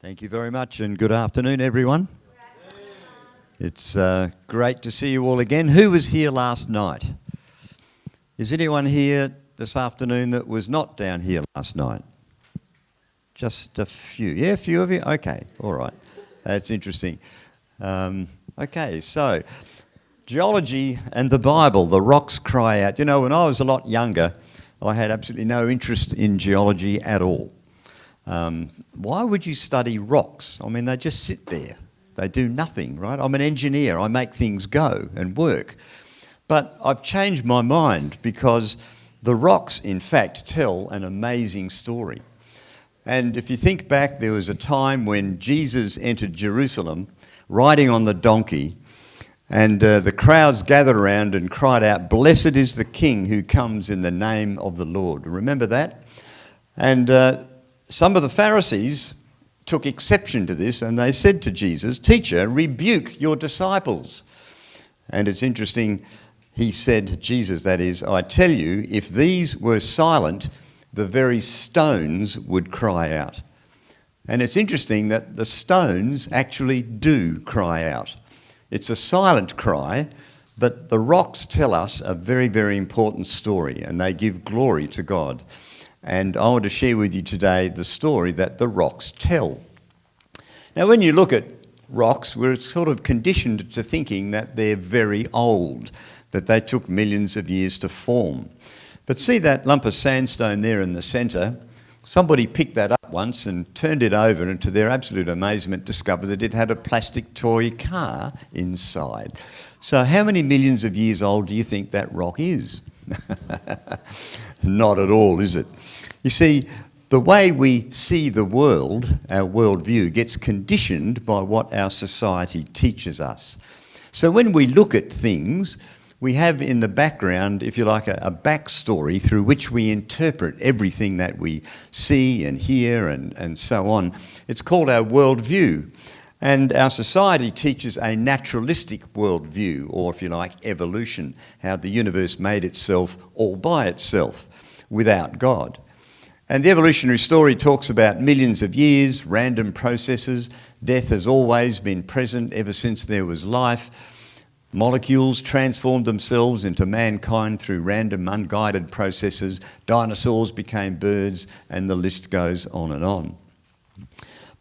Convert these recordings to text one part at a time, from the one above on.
Thank you very much and good afternoon, everyone. It's great to see you all again. Who was here last night? Is anyone here this afternoon that was not down here last night? Just a few. Yeah, a few of you? Okay, all right. That's interesting. Okay, so geology and the Bible, the rocks cry out. You know, when I was a lot younger, I had absolutely no interest in geology at all. Why would you study rocks? I mean, they just sit there. They do nothing, right? I'm an engineer. I make things go and work. But I've changed my mind because the rocks, in fact, tell an amazing story. And if you think back, there was a time when Jesus entered Jerusalem riding on the donkey, and the crowds gathered around and cried out, "Blessed is the King who comes in the name of the Lord." Remember that? And some of the Pharisees took exception to this, and they said to Jesus, "Teacher, rebuke your disciples." And it's interesting, he said, Jesus that is, "I tell you, if these were silent, the very stones would cry out." And it's interesting that the stones actually do cry out. It's a silent cry, but the rocks tell us a very, very important story, and they give glory to God. And I want to share with you today the story that the rocks tell. Now, when you look at rocks, we're sort of conditioned to thinking that they're very old, that they took millions of years to form. But see that lump of sandstone there in the centre? Somebody picked that up once and turned it over, and to their absolute amazement discovered that it had a plastic toy car inside. So how many millions of years old do you think that rock is? Not at all, is it? You see, the way we see the world, our worldview, gets conditioned by what our society teaches us. So when we look at things, we have in the background, if you like, a backstory through which we interpret everything that we see and hear and so on. It's called our worldview. And our society teaches a naturalistic worldview, or if you like, evolution, how the universe made itself all by itself without God. And the evolutionary story talks about millions of years, random processes. Death has always been present ever since there was life. Molecules transformed themselves into mankind through random, unguided processes. Dinosaurs became birds, and the list goes on and on.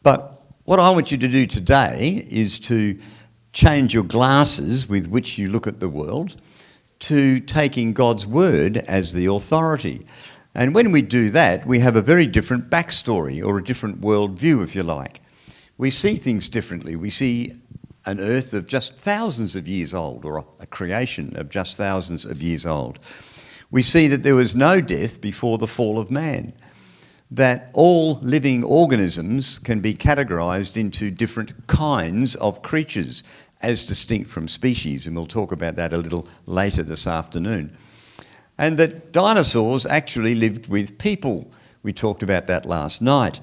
But what I want you to do today is to change your glasses with which you look at the world to taking God's word as the authority. And when we do that, we have a very different backstory, or a different worldview, if you like. We see things differently. We see an earth of just thousands of years old, or a creation of just thousands of years old. We see that there was no death before the fall of man, that all living organisms can be categorised into different kinds of creatures, as distinct from species, and we'll talk about that a little later this afternoon. And that dinosaurs actually lived with people. We talked about that last night.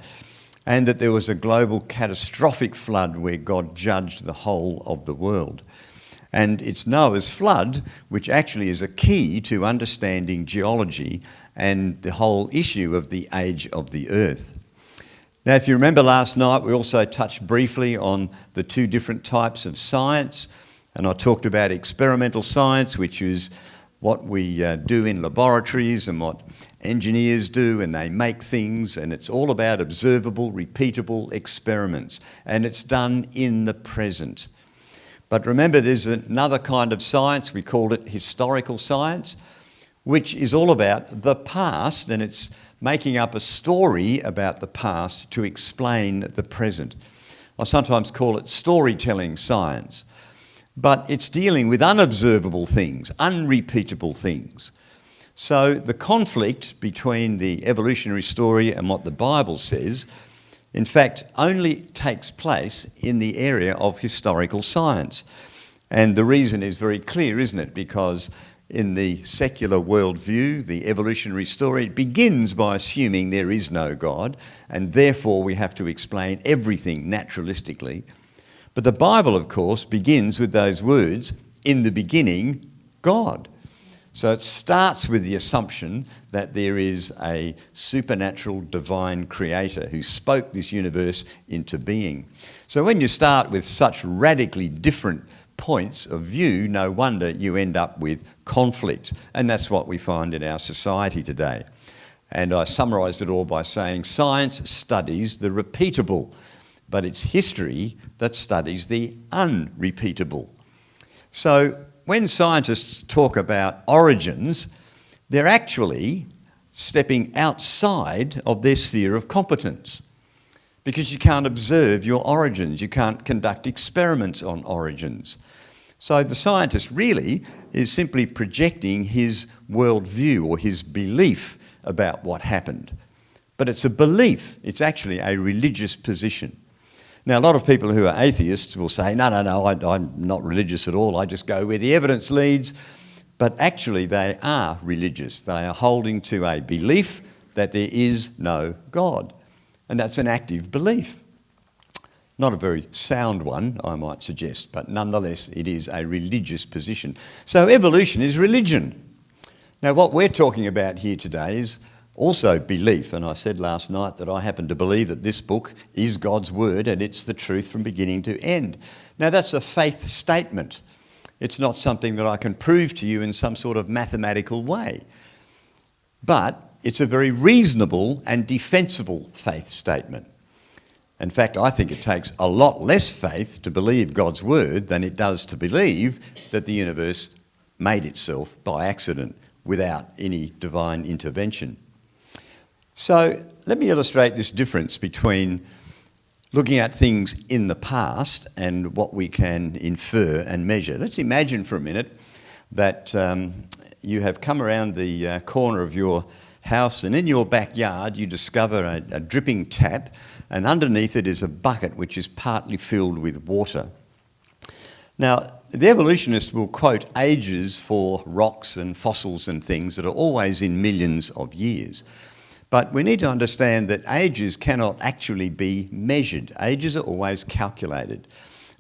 And that there was a global catastrophic flood where God judged the whole of the world. And it's Noah's flood, which actually is a key to understanding geology and the whole issue of the age of the earth. Now, if you remember last night, we also touched briefly on the two different types of science. And I talked about experimental science, which is what we do in laboratories and what engineers do, and they make things, and it's all about observable, repeatable experiments, and it's done in the present. But remember, there's another kind of science, we call it historical science, which is all about the past, and it's making up a story about the past to explain the present. I sometimes call it storytelling science. But it's dealing with unobservable things, unrepeatable things. So the conflict between the evolutionary story and what the Bible says, in fact, only takes place in the area of historical science. And the reason is very clear, isn't it? Because in the secular worldview, the evolutionary story, it begins by assuming there is no God, and therefore we have to explain everything naturalistically. But the Bible, of course, begins with those words, "In the beginning, God." So it starts with the assumption that there is a supernatural divine creator who spoke this universe into being. So when you start with such radically different points of view, no wonder you end up with conflict. And that's what we find in our society today. And I summarised it all by saying science studies the repeatable, but it's history that studies the unrepeatable. So when scientists talk about origins, they're actually stepping outside of their sphere of competence, because you can't observe your origins, you can't conduct experiments on origins. So the scientist really is simply projecting his worldview or his belief about what happened. But it's a belief, it's actually a religious position. Now, a lot of people who are atheists will say, no, I'm not religious at all, I just go where the evidence leads. But actually they are religious. They are holding to a belief that there is no God. And that's an active belief. Not a very sound one, I might suggest, but nonetheless it is a religious position. So evolution is religion. Now, what we're talking about here today is also belief, and I said last night that I happen to believe that this book is God's word and it's the truth from beginning to end. Now, that's a faith statement. It's not something that I can prove to you in some sort of mathematical way. But it's a very reasonable and defensible faith statement. In fact, I think it takes a lot less faith to believe God's word than it does to believe that the universe made itself by accident without any divine intervention. So let me illustrate this difference between looking at things in the past and what we can infer and measure. Let's imagine for a minute that you have come around the corner of your house, and in your backyard you discover a dripping tap, and underneath it is a bucket which is partly filled with water. Now, the evolutionists will quote ages for rocks and fossils and things that are always in millions of years. But we need to understand that ages cannot actually be measured. Ages are always calculated.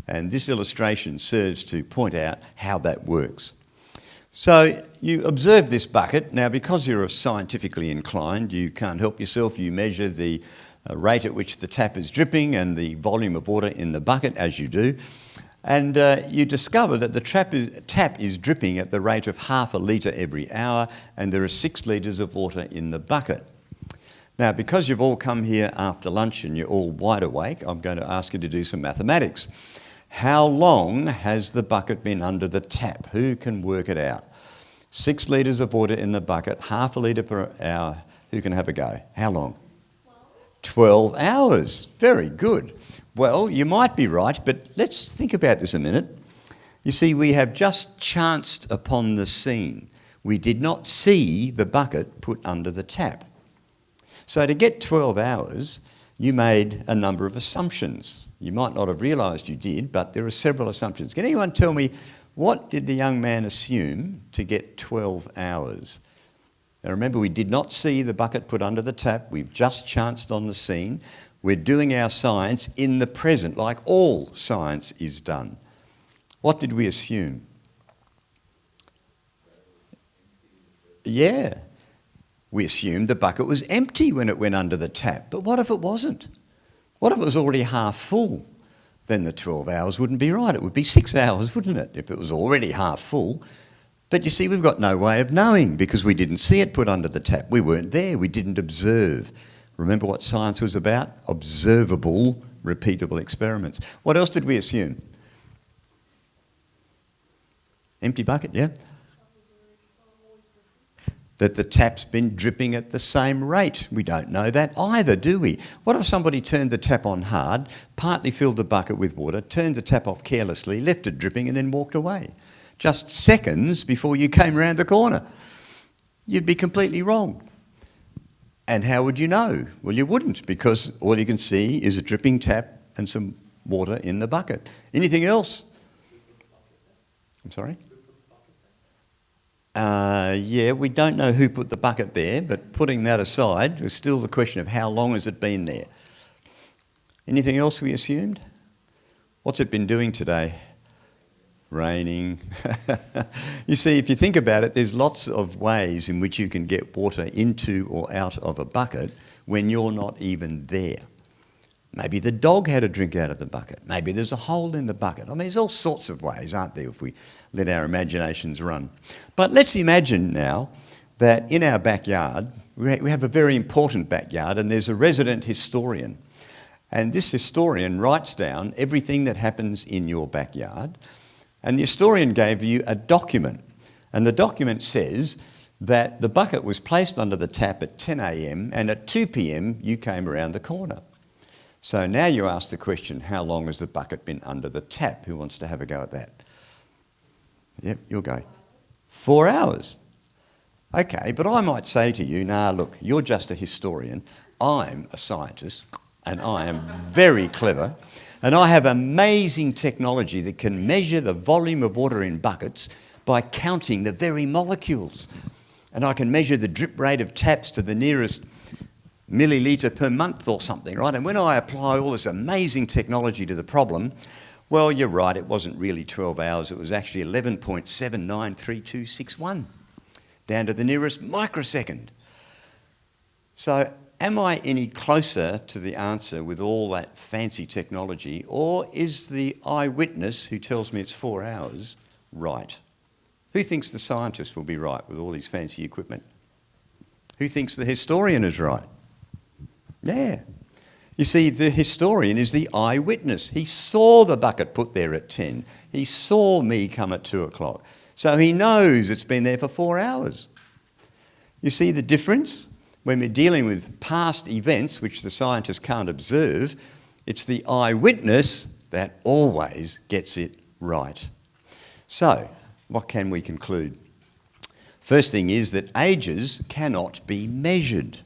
And this illustration serves to point out how that works. So you observe this bucket. Now, because you're scientifically inclined, you can't help yourself. You measure the rate at which the tap is dripping and the volume of water in the bucket, as you do. And you discover that the tap is dripping at the rate of 0.5 litre every hour, and there are 6 litres of water in the bucket. Now, because you've all come here after lunch and you're all wide awake, I'm going to ask you to do some mathematics. How long has the bucket been under the tap? Who can work it out? 6 litres of water in the bucket, 0.5 litre per hour. Who can have a go? How long? 12 hours. Very good. Well, you might be right, but let's think about this a minute. You see, we have just chanced upon the scene. We did not see the bucket put under the tap. So to get 12 hours, you made a number of assumptions. You might not have realised you did, but there are several assumptions. Can anyone tell me, what did the young man assume to get 12 hours? Now remember, we did not see the bucket put under the tap. We've just chanced on the scene. We're doing our science in the present, like all science is done. What did we assume? Yeah. We assumed the bucket was empty when it went under the tap. But what if it wasn't? What if it was already half full? Then the 12 hours wouldn't be right. It would be 6 hours, wouldn't it, if it was already half full? But you see, we've got no way of knowing because we didn't see it put under the tap. We weren't there. We didn't observe. Remember what science was about? Observable, repeatable experiments. What else did we assume? Empty bucket, yeah? That the tap's been dripping at the same rate. We don't know that either, do we? What if somebody turned the tap on hard, partly filled the bucket with water, turned the tap off carelessly, left it dripping and then walked away? Just seconds before you came round the corner. You'd be completely wrong. And how would you know? Well, you wouldn't, because all you can see is a dripping tap and some water in the bucket. Anything else? I'm sorry? Yeah, we don't know who put the bucket there, but putting that aside, there's still the question of how long has it been there. Anything else we assumed? What's it been doing today? raining. You see, if you think about it, there's lots of ways in which you can get water into or out of a bucket when you're not even there. Maybe the dog had a drink out of the bucket. Maybe there's a hole in the bucket. I mean, there's all sorts of ways, aren't there, if we let our imaginations run. But let's imagine now that in our backyard, we have a very important backyard, and there's a resident historian. And this historian writes down everything that happens in your backyard. And the historian gave you a document. And the document says that the bucket was placed under the tap at 10 a.m. and at 2 p.m. you came around the corner. So now you ask the question, how long has the bucket been under the tap? Who wants to have a go at that? Yep, you'll go. 4 hours. Okay, but I might say to you, nah, look, you're just a historian. I'm a scientist, and I am very clever, and I have amazing technology that can measure the volume of water in buckets by counting the very molecules. And I can measure the drip rate of taps to the nearest millilitre per month or something, right? And when I apply all this amazing technology to the problem, well, you're right, it wasn't really 12 hours, it was actually 11.793261, down to the nearest microsecond. So am I any closer to the answer with all that fancy technology, or is the eyewitness who tells me it's 4 hours right? Who thinks the scientist will be right with all these fancy equipment? Who thinks the historian is right? Yeah. You see, the historian is the eyewitness. He saw the bucket put there at 10. He saw me come at 2 o'clock. So he knows it's been there for 4 hours. You see the difference? When we're dealing with past events which the scientist can't observe, it's the eyewitness that always gets it right. So, what can we conclude? First thing is that ages cannot be measured.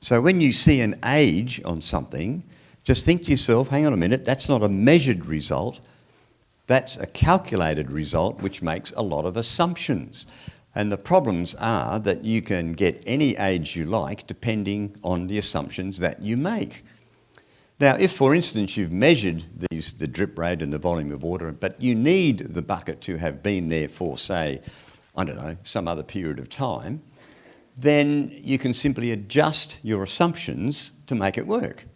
So when you see an age on something, just think to yourself, hang on a minute, that's not a measured result, that's a calculated result which makes a lot of assumptions. And the problems are that you can get any age you like depending on the assumptions that you make. Now, if, for instance, you've measured the drip rate and the volume of water, but you need the bucket to have been there for, say, I don't know, some other period of time, then you can simply adjust your assumptions to make it work.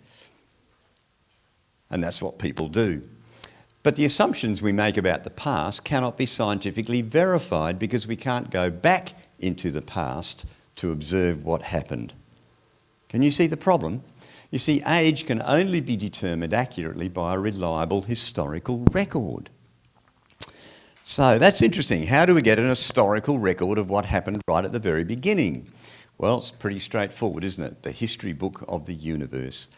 And that's what people do. But the assumptions we make about the past cannot be scientifically verified because we can't go back into the past to observe what happened. Can you see the problem? You see, age can only be determined accurately by a reliable historical record. So that's interesting. How do we get an historical record of what happened right at the very beginning? Well, it's pretty straightforward, isn't it? The history book of the universe.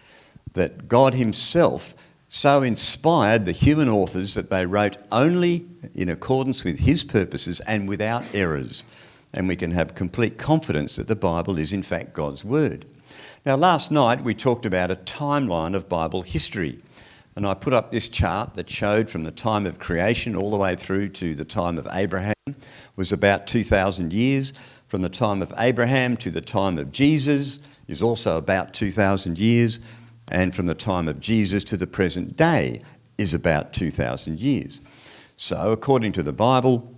That God himself so inspired the human authors that they wrote only in accordance with his purposes and without errors. And we can have complete confidence that the Bible is in fact God's word. Now, last night we talked about a timeline of Bible history. And I put up this chart that showed from the time of creation all the way through to the time of Abraham was about 2,000 years. From the time of Abraham to the time of Jesus is also about 2,000 years. And from the time of Jesus to the present day is about 2,000 years. So according to the Bible,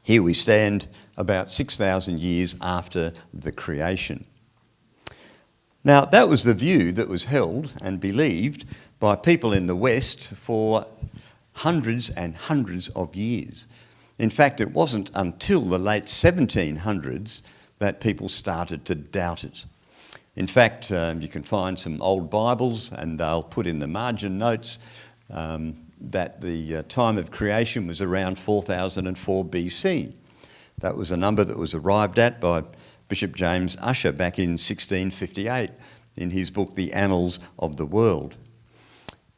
here we stand about 6,000 years after the creation. Now, that was the view that was held and believed by people in the West for hundreds and hundreds of years. In fact, it wasn't until the late 1700s that people started to doubt it. In fact, you can find some old Bibles and they'll put in the margin notes that the time of creation was around 4004 BC. That was a number that was arrived at by Bishop James Ussher back in 1658 in his book, The Annals of the World.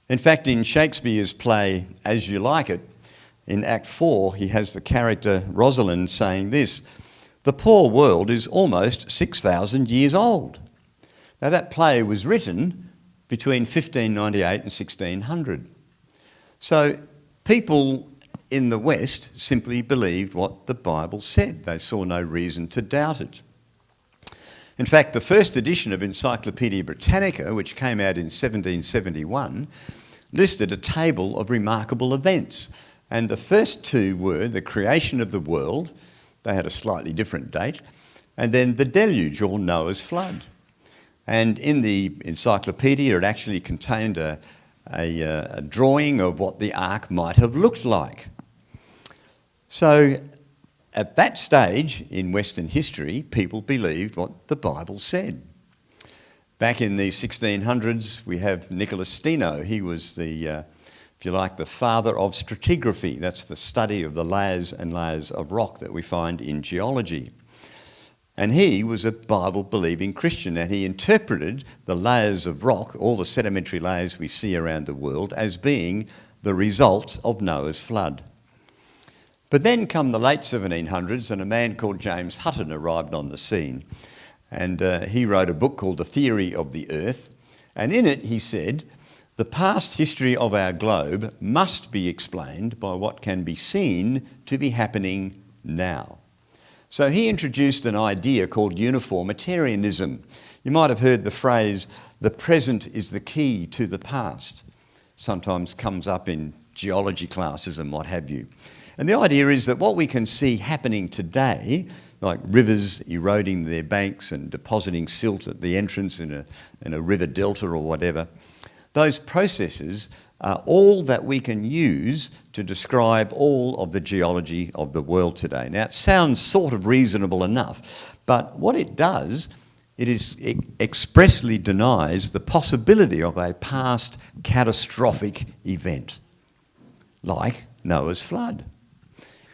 In fact, in Shakespeare's play, As You Like It, in Act 4, he has the character Rosalind saying this, "The poor world is almost 6,000 years old." Now, that play was written between 1598 and 1600. So people in the West simply believed what the Bible said. They saw no reason to doubt it. In fact, the first edition of Encyclopaedia Britannica, which came out in 1771, listed a table of remarkable events. And the first two were the creation of the world. They had a slightly different date. And then the deluge, or Noah's flood. And in the encyclopedia, it actually contained a drawing of what the ark might have looked like. So at that stage in Western history, people believed what the Bible said. Back in the 1600s, we have Nicholas Steno. He was the, if you like, the father of stratigraphy. That's the study of the layers and layers of rock that we find in geology. And he was a Bible-believing Christian, and he interpreted the layers of rock, all the sedimentary layers we see around the world, as being the result of Noah's flood. But then come the late 1700s, and a man called James Hutton arrived on the scene. And he wrote a book called The Theory of the Earth. And in it he said, the past history of our globe must be explained by what can be seen to be happening now. So he introduced an idea called uniformitarianism. You might have heard the phrase, the present is the key to the past. Sometimes comes up in geology classes and what have you. And the idea is that what we can see happening today, like rivers eroding their banks and depositing silt at the entrance in a river delta or whatever, those processes are all that we can use to describe all of the geology of the world today. Now, it sounds sort of reasonable enough, but what it does, it expressly denies the possibility of a past catastrophic event, like Noah's flood.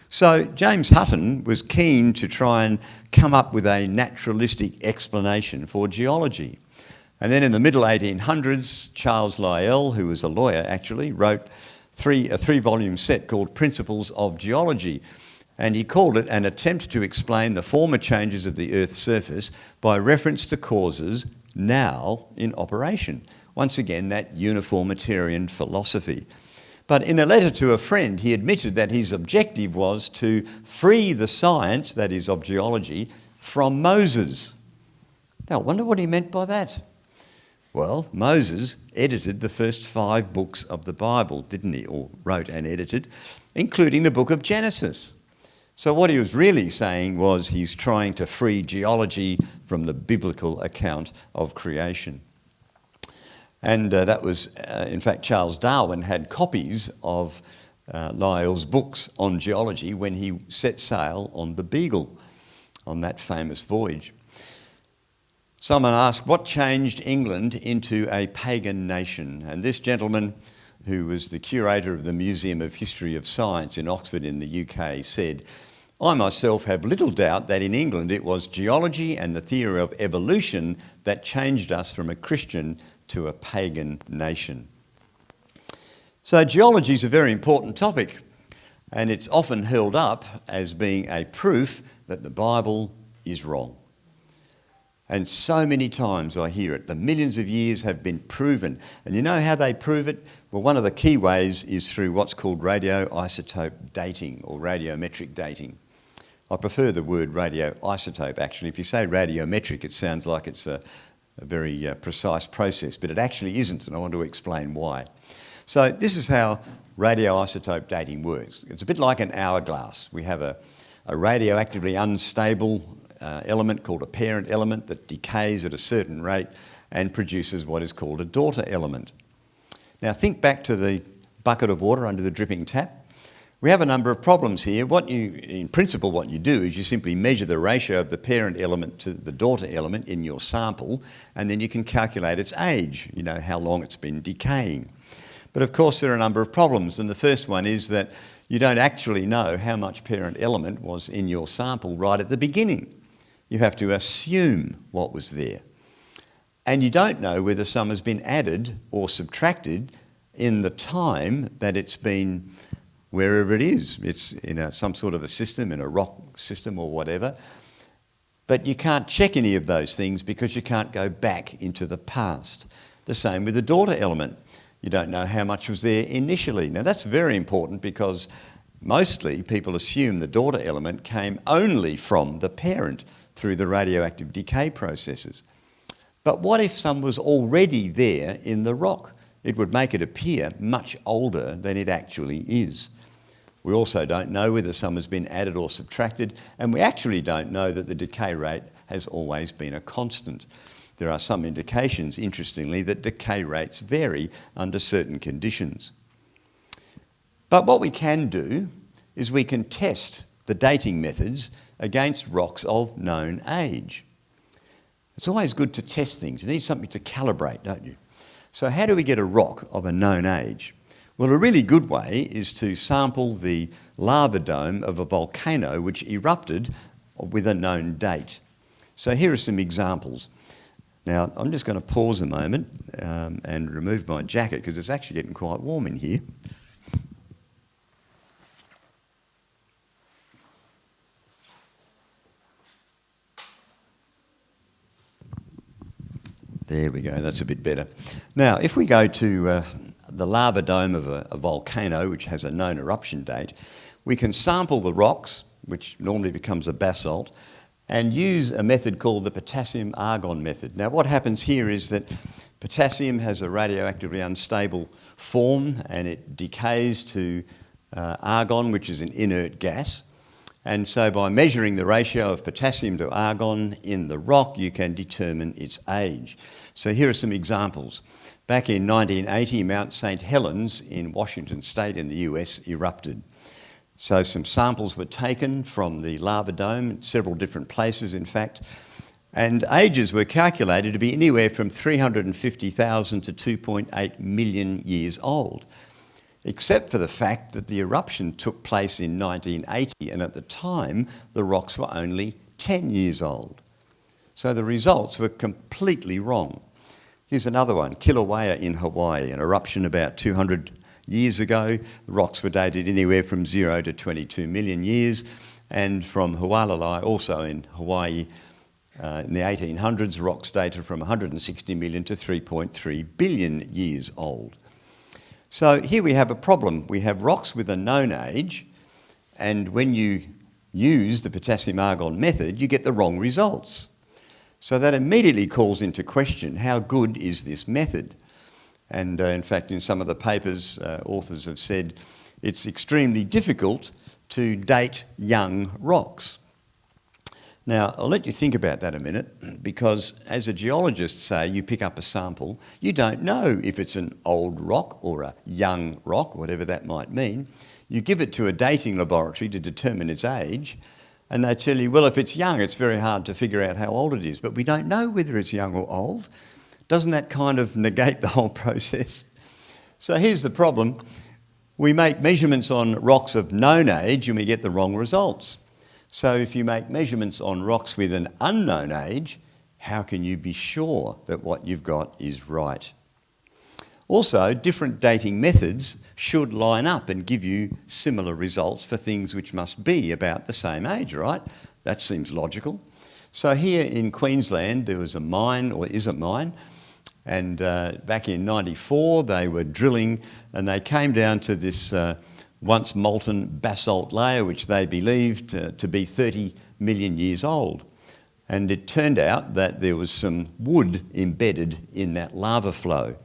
So James Hutton was keen to try and come up with a naturalistic explanation for geology. And then in the middle 1800s, Charles Lyell, who was a lawyer actually, wrote a three-volume set called Principles of Geology. And he called it an attempt to explain the former changes of the Earth's surface by reference to causes now in operation. Once again, that uniformitarian philosophy. But in a letter to a friend, he admitted that his objective was to free the science, that is of geology, from Moses. Now, I wonder what he meant by that. Well, Moses edited the first 5 books of the Bible, didn't he? Or wrote and edited, including the book of Genesis. So what he was really saying was he's trying to free geology from the biblical account of creation. And that was, in fact, Charles Darwin had copies of Lyell's books on geology when he set sail on the Beagle on that famous voyage. Someone asked, what changed England into a pagan nation? And this gentleman, who was the curator of the Museum of History of Science in Oxford in the UK, said, I myself have little doubt that in England it was geology and the theory of evolution that changed us from a Christian to a pagan nation. So geology is a very important topic, and it's often held up as being a proof that the Bible is wrong. And so many times I hear it. The millions of years have been proven. And you know how they prove it? Well, one of the key ways is through what's called radioisotope dating or radiometric dating. I prefer the word radioisotope, actually. If you say radiometric, it sounds like it's a very precise process, but it actually isn't, and I want to explain why. So this is how radioisotope dating works. It's a bit like an hourglass. We have a radioactively unstable element called a parent element that decays at a certain rate and produces what is called a daughter element. Now think back to the bucket of water under the dripping tap. We have a number of problems here. In principle, what you do is you simply measure the ratio of the parent element to the daughter element in your sample, and then you can calculate its age, you know, how long it's been decaying. But of course, there are a number of problems, and the first one is that you don't actually know how much parent element was in your sample right at the beginning. You have to assume what was there. And you don't know whether some has been added or subtracted in the time that it's been wherever it is. It's in some sort of a system, in a rock system or whatever. But you can't check any of those things because you can't go back into the past. The same with the daughter element. You don't know how much was there initially. Now that's very important because mostly people assume the daughter element came only from the parent through the radioactive decay processes. But what if some was already there in the rock? It would make it appear much older than it actually is. We also don't know whether some has been added or subtracted, and we actually don't know that the decay rate has always been a constant. There are some indications, interestingly, that decay rates vary under certain conditions. But what we can do is we can test the dating methods against rocks of known age. It's always good to test things. You need something to calibrate, don't you? So how do we get a rock of a known age? Well, a really good way is to sample the lava dome of a volcano which erupted with a known date. So here are some examples. Now, I'm just going to pause a moment and remove my jacket because it's actually getting quite warm in here. There we go, that's a bit better. Now, if we go to the lava dome of a volcano which has a known eruption date, we can sample the rocks, which normally becomes a basalt, and use a method called the potassium-argon method. Now, what happens here is that potassium has a radioactively unstable form and it decays to argon, which is an inert gas. And so by measuring the ratio of potassium to argon in the rock, you can determine its age. So here are some examples. Back in 1980, Mount St. Helens in Washington State in the US erupted. So some samples were taken from the lava dome, several different places in fact, and ages were calculated to be anywhere from 350,000 to 2.8 million years old, except for the fact that the eruption took place in 1980 and at the time the rocks were only 10 years old. So the results were completely wrong. Here's another one, Kilauea in Hawaii, an eruption about 200 years ago. The rocks were dated anywhere from 0 to 22 million years, and from Hualalai, also in Hawaii, in the 1800s, rocks dated from 160 million to 3.3 billion years old. So here we have a problem. We have rocks with a known age, and when you use the potassium-argon method, you get the wrong results. So that immediately calls into question, how good is this method? And in fact, in some of the papers, authors have said it's extremely difficult to date young rocks. Now, I'll let you think about that a minute, because as a geologist, say, you pick up a sample, you don't know if it's an old rock or a young rock, whatever that might mean. You give it to a dating laboratory to determine its age, and they tell you, well, if it's young, it's very hard to figure out how old it is, but we don't know whether it's young or old. Doesn't that kind of negate the whole process? So here's the problem. We make measurements on rocks of known age and we get the wrong results. So if you make measurements on rocks with an unknown age, how can you be sure that what you've got is right? Also, different dating methods should line up and give you similar results for things which must be about the same age, right? That seems logical. So here in Queensland, there was a mine, or is a mine, and back in '94 they were drilling and they came down to this once molten basalt layer which they believed to be 30 million years old. And it turned out that there was some wood embedded in that lava flow.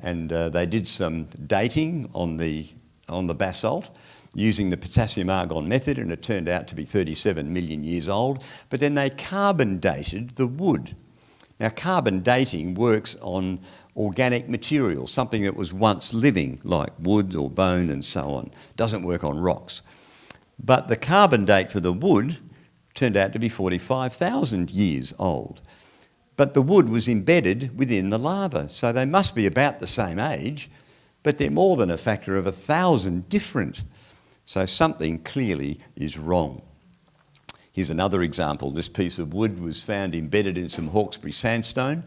And they did some dating on the basalt using the potassium-argon method, and it turned out to be 37 million years old. But then they carbon dated the wood. Now, carbon dating works on organic material, something that was once living, like wood or bone and so on. Doesn't work on rocks. But the carbon date for the wood turned out to be 45,000 years old. But the wood was embedded within the lava, so they must be about the same age, but they're more than a factor of 1,000 different. So something clearly is wrong. Here's another example. This piece of wood was found embedded in some Hawkesbury sandstone,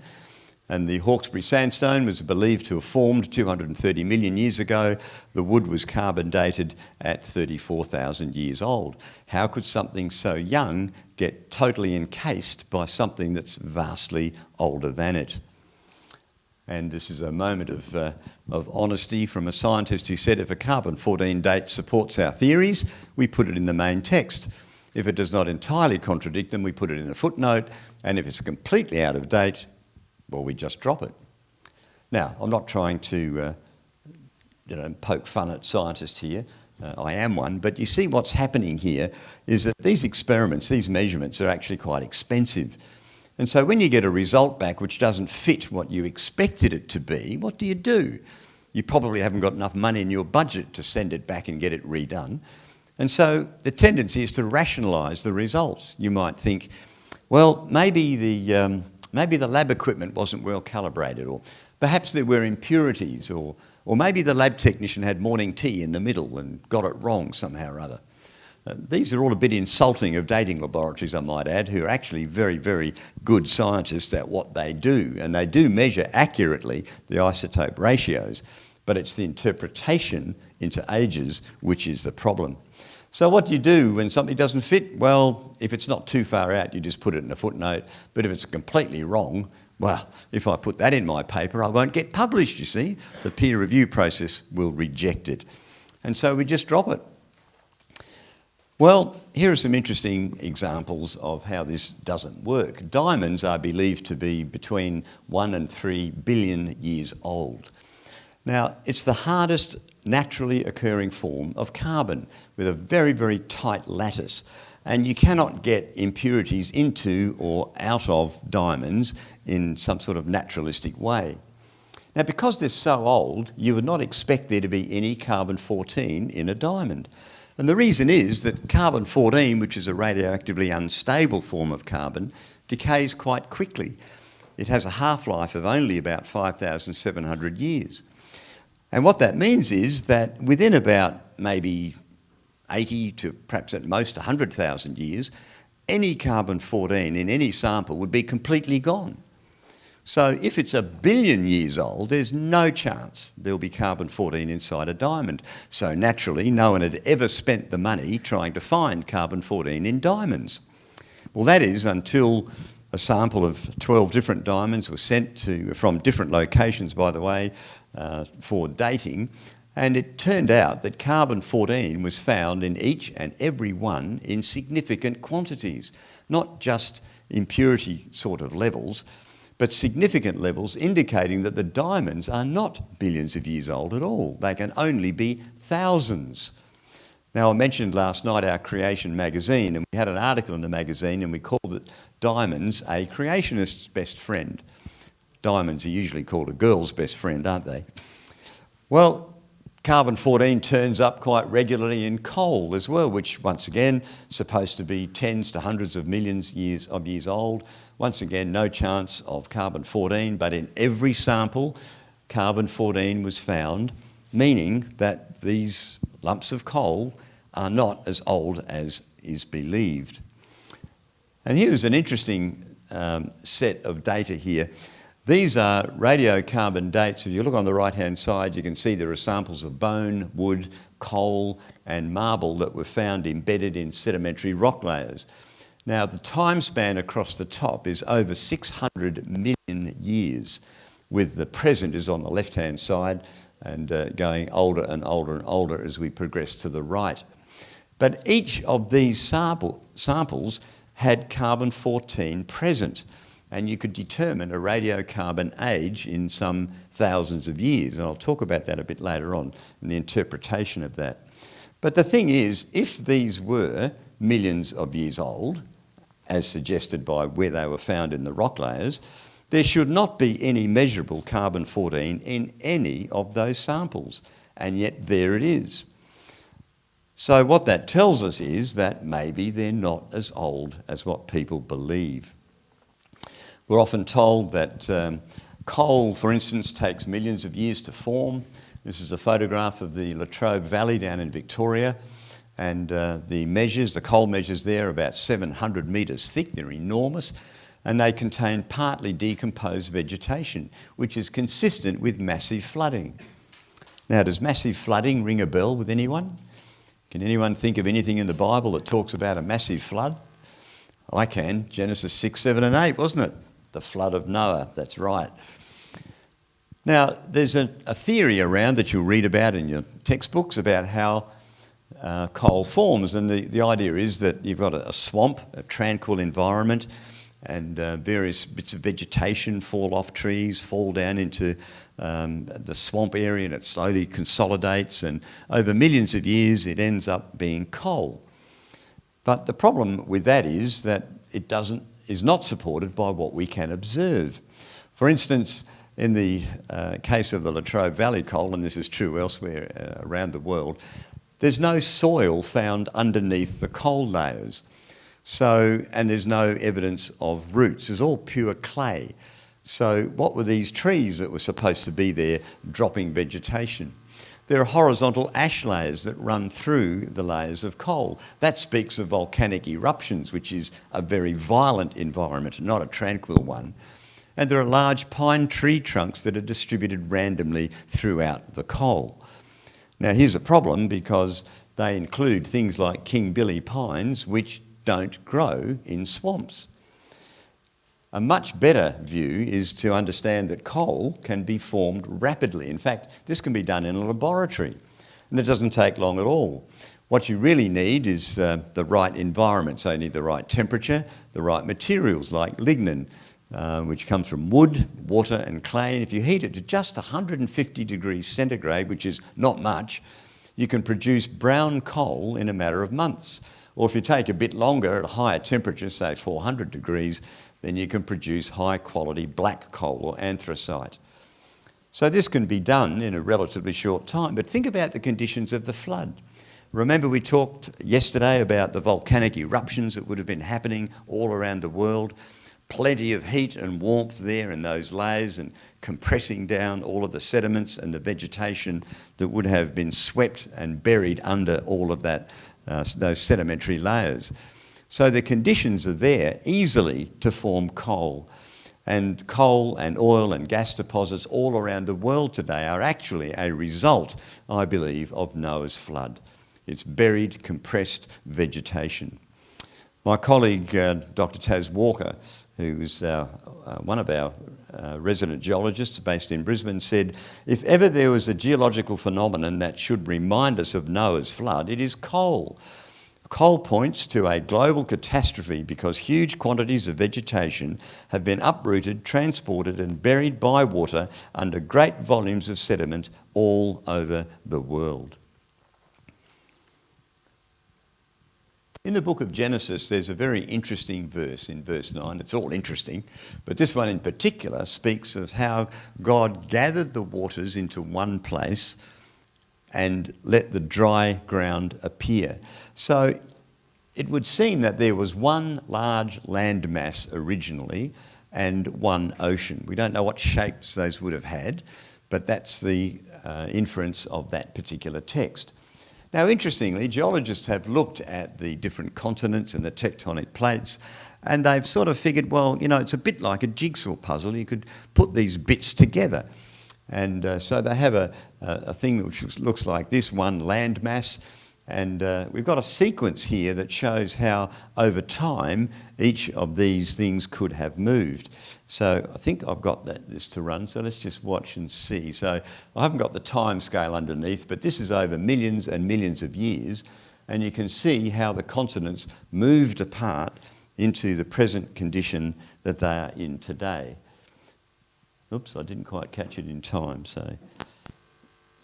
and the Hawkesbury sandstone was believed to have formed 230 million years ago. The wood was carbon dated at 34,000 years old. How could something so young get totally encased by something that's vastly older than it? And this is a moment of honesty from a scientist who said, if a carbon-14 date supports our theories, we put it in the main text. If it does not entirely contradict them, we put it in a footnote, and if it's completely out of date, well, we just drop it. Now, I'm not trying to poke fun at scientists here, I am one, but you see what's happening here is that these experiments, these measurements are actually quite expensive. And so when you get a result back which doesn't fit what you expected it to be, what do? You probably haven't got enough money in your budget to send it back and get it redone. And so the tendency is to rationalise the results. You might think, well, maybe the lab equipment wasn't well calibrated, or perhaps there were impurities, or maybe the lab technician had morning tea in the middle and got it wrong somehow or other. These are all a bit insulting of dating laboratories, I might add, who are actually very, very good scientists at what they do, and they do measure accurately the isotope ratios, but it's the interpretation into ages which is the problem. So what do you do when something doesn't fit? Well, if it's not too far out, you just put it in a footnote, but if it's completely wrong, well, if I put that in my paper, I won't get published, you see. The peer review process will reject it. And so we just drop it. Well, here are some interesting examples of how this doesn't work. Diamonds are believed to be between 1 and 3 billion years old. Now, it's the hardest naturally occurring form of carbon with a very, very tight lattice. And you cannot get impurities into or out of diamonds in some sort of naturalistic way. Now, because they're so old, you would not expect there to be any carbon-14 in a diamond. And the reason is that carbon-14, which is a radioactively unstable form of carbon, decays quite quickly. It has a half-life of only about 5,700 years. And what that means is that within about maybe 80 to perhaps at most 100,000 years, any carbon-14 in any sample would be completely gone. So if it's 1 billion years old, there's no chance there'll be carbon-14 inside a diamond. So naturally, no one had ever spent the money trying to find carbon-14 in diamonds. Well, that is until a sample of 12 different diamonds was sent from different locations, by the way, for dating. And it turned out that carbon-14 was found in each and every one in significant quantities, not just impurity sort of levels, but significant levels indicating that the diamonds are not billions of years old at all. They can only be thousands. Now, I mentioned last night our creation magazine, and we had an article in the magazine and we called it Diamonds, a Creationist's Best Friend. Diamonds are usually called a girl's best friend, aren't they? Well, carbon-14 turns up quite regularly in coal as well, which once again is supposed to be tens to hundreds of millions of years old. Once again, no chance of carbon-14, but in every sample, carbon-14 was found, meaning that these lumps of coal are not as old as is believed. And here's an interesting set of data here. These are radiocarbon dates. If you look on the right-hand side, you can see there are samples of bone, wood, coal and marble that were found embedded in sedimentary rock layers. Now, the time span across the top is over 600 million years, with the present is on the left-hand side and going older and older and older as we progress to the right. But each of these samples had carbon-14 present, and you could determine a radiocarbon age in some thousands of years, and I'll talk about that a bit later on in the interpretation of that. But the thing is, if these were millions of years old, as suggested by where they were found in the rock layers, there should not be any measurable carbon-14 in any of those samples, and yet there it is. So what that tells us is that maybe they're not as old as what people believe. We're often told that coal, for instance, takes millions of years to form. This is a photograph of the Latrobe Valley down in Victoria. And the coal measures there are about 700 metres thick. They're enormous. And they contain partly decomposed vegetation, which is consistent with massive flooding. Now, does massive flooding ring a bell with anyone? Can anyone think of anything in the Bible that talks about a massive flood? I can. Genesis 6, 7 and 8, wasn't it? The flood of Noah, that's right. Now, there's a theory around that you'll read about in your textbooks about how coal forms, and the idea is that you've got a swamp, a tranquil environment, and various bits of vegetation fall off trees, fall down into the swamp area, and it slowly consolidates, and over millions of years it ends up being coal. But the problem with that is that it is not supported by what we can observe. For instance, in the case of the Latrobe Valley coal, and this is true elsewhere around the world, there's no soil found underneath the coal layers. And there's no evidence of roots. It's all pure clay. So what were these trees that were supposed to be there dropping vegetation? There are horizontal ash layers that run through the layers of coal. That speaks of volcanic eruptions, which is a very violent environment, not a tranquil one. And there are large pine tree trunks that are distributed randomly throughout the coal. Now here's a problem, because they include things like king billy pines, which don't grow in swamps. A much better view is to understand that coal can be formed rapidly. In fact, this can be done in a laboratory, and it doesn't take long at all. What you really need is the right environment. So you need the right temperature, the right materials like lignin, which comes from wood, water and clay. And if you heat it to just 150 degrees centigrade, which is not much, you can produce brown coal in a matter of months. Or if you take a bit longer at a higher temperature, say 400 degrees, then you can produce high quality black coal or anthracite. So this can be done in a relatively short time, but think about the conditions of the flood. Remember we talked yesterday about the volcanic eruptions that would have been happening all around the world. Plenty of heat and warmth there in those layers and compressing down all of the sediments and the vegetation that would have been swept and buried under all of that, those sedimentary layers. So the conditions are there easily to form coal. And coal and oil and gas deposits all around the world today are actually a result, I believe, of Noah's flood. It's buried, compressed vegetation. My colleague, Dr. Taz Walker, who is one of our resident geologists based in Brisbane, said, if ever there was a geological phenomenon that should remind us of Noah's flood, it is coal. Coal points to a global catastrophe because huge quantities of vegetation have been uprooted, transported and buried by water under great volumes of sediment all over the world. In the book of Genesis, there's a very interesting verse in verse 9. It's all interesting, but this one in particular speaks of how God gathered the waters into one place and let the dry ground appear. So it would seem that there was one large landmass originally and one ocean. We don't know what shapes those would have had, but that's the inference of that particular text. Now, interestingly, geologists have looked at the different continents and the tectonic plates, and they've sort of figured, well, you know, it's a bit like a jigsaw puzzle. You could put these bits together. And so they have a thing which looks like this, one landmass. And we've got a sequence here that shows how, over time, each of these things could have moved. So I think I've got this to run, so let's just watch and see. So I haven't got the time scale underneath, but this is over millions and millions of years, and you can see how the continents moved apart into the present condition that they are in today. Oops, I didn't quite catch it in time, so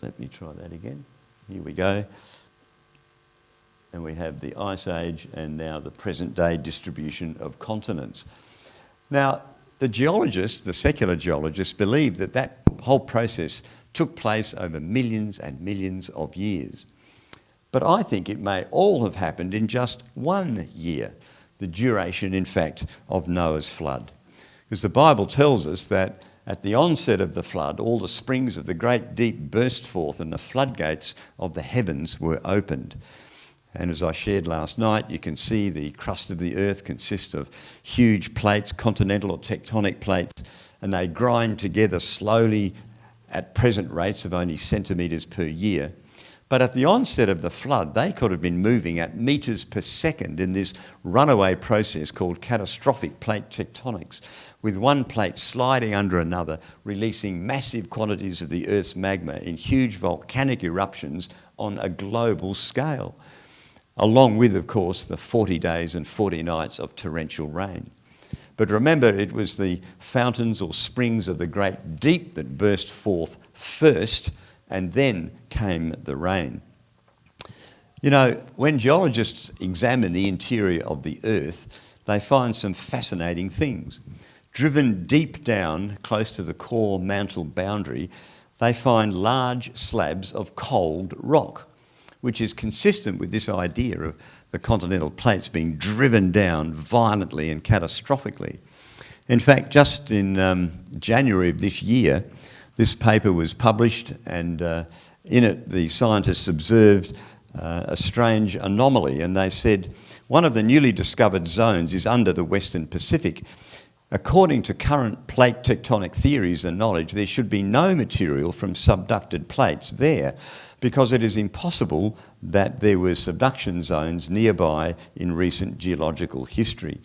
let me try that again. Here we go. And we have the Ice Age and now the present day distribution of continents. Now, the geologists, the secular geologists, believe that that whole process took place over millions and millions of years. But I think it may all have happened in just 1 year, the duration, in fact, of Noah's flood. Because the Bible tells us that at the onset of the flood, all the springs of the great deep burst forth and the floodgates of the heavens were opened. And as I shared last night, you can see the crust of the earth consists of huge plates, continental or tectonic plates, and they grind together slowly at present rates of only centimetres per year. But at the onset of the flood, they could have been moving at metres per second in this runaway process called catastrophic plate tectonics, with one plate sliding under another, releasing massive quantities of the Earth's magma in huge volcanic eruptions on a global scale, along with, of course, the 40 days and 40 nights of torrential rain. But remember, it was the fountains or springs of the great deep that burst forth first, and then came the rain. You know, when geologists examine the interior of the Earth, they find some fascinating things. Driven deep down, close to the core mantle boundary, they find large slabs of cold rock, which is consistent with this idea of the continental plates being driven down violently and catastrophically. In fact, just in January of this year, this paper was published, and in it the scientists observed a strange anomaly, and they said one of the newly discovered zones is under the Western Pacific. According to current plate tectonic theories and knowledge, there should be no material from subducted plates there, because it is impossible that there were subduction zones nearby in recent geological history.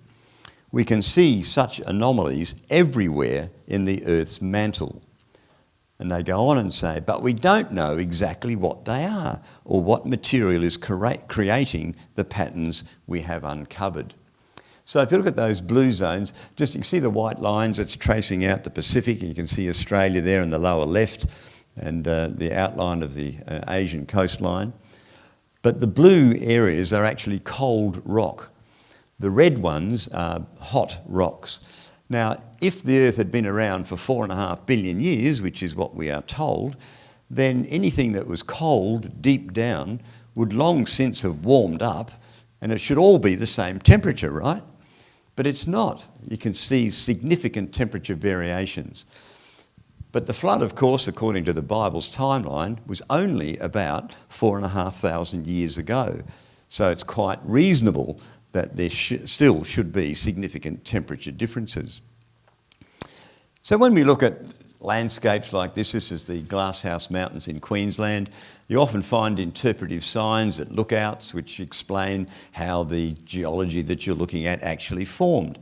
We can see such anomalies everywhere in the Earth's mantle. And they go on and say, but we don't know exactly what they are or what material is creating the patterns we have uncovered. So if you look at those blue zones, you can see the white lines that's tracing out the Pacific, and you can see Australia there in the lower left, and the outline of the Asian coastline. But the blue areas are actually cold rock. The red ones are hot rocks. Now, if the Earth had been around for 4.5 billion years, which is what we are told, then anything that was cold deep down would long since have warmed up, and it should all be the same temperature, right? But it's not. You can see significant temperature variations. But the flood, of course, according to the Bible's timeline, was only about 4,500 years ago. So it's quite reasonable that there still should be significant temperature differences. So when we look at landscapes like this is the Glasshouse Mountains in Queensland, you often find interpretive signs at lookouts which explain how the geology that you're looking at actually formed.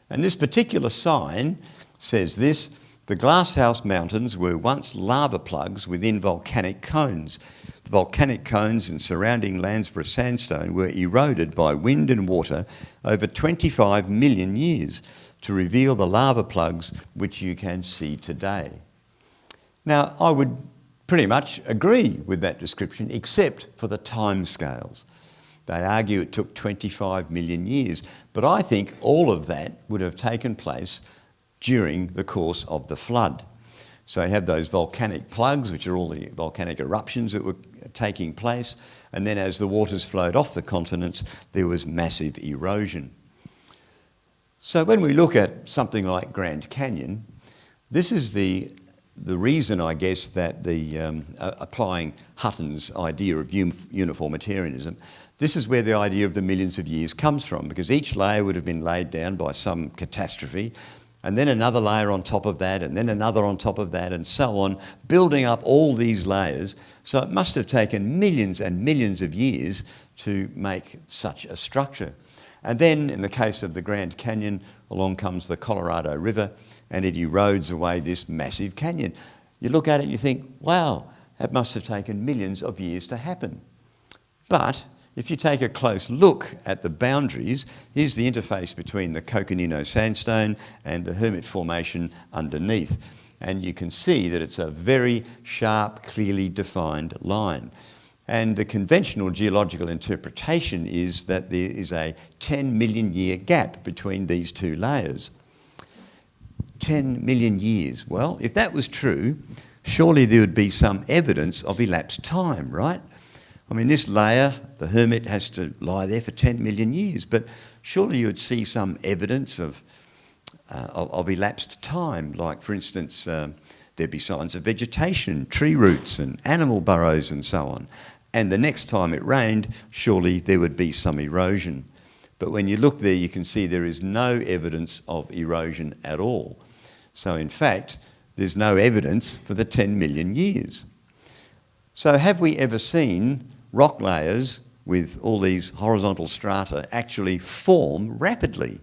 And this particular sign says this: the Glasshouse Mountains were once lava plugs within volcanic cones. The volcanic cones and surrounding Landsborough sandstone were eroded by wind and water over 25 million years to reveal the lava plugs which you can see today. Now, I would pretty much agree with that description, except for the time scales. They argue it took 25 million years, but I think all of that would have taken place during the course of the flood. So you have those volcanic plugs, which are all the volcanic eruptions that were taking place, and then as the waters flowed off the continents, there was massive erosion. So when we look at something like Grand Canyon, this is the reason, I guess, that applying Hutton's idea of uniformitarianism, this is where the idea of the millions of years comes from, because each layer would have been laid down by some catastrophe, and then another layer on top of that, and then another on top of that, and so on, building up all these layers. So it must have taken millions and millions of years to make such a structure. And then, in the case of the Grand Canyon, along comes the Colorado River, and it erodes away this massive canyon. You look at it and you think, wow, that must have taken millions of years to happen. But if you take a close look at the boundaries, here's the interface between the Coconino Sandstone and the Hermit Formation underneath. And you can see that it's a very sharp, clearly defined line. And the conventional geological interpretation is that there is a 10 million year gap between these two layers. 10 million years. Well, if that was true, surely there would be some evidence of elapsed time, right? I mean, this layer, the Hermit, has to lie there for 10 million years, but surely you would see some evidence of elapsed time, like, for instance, there'd be signs of vegetation, tree roots and animal burrows and so on. And the next time it rained, surely there would be some erosion. But when you look there, you can see there is no evidence of erosion at all. So in fact, there's no evidence for the 10 million years. So have we ever seen rock layers with all these horizontal strata actually form rapidly?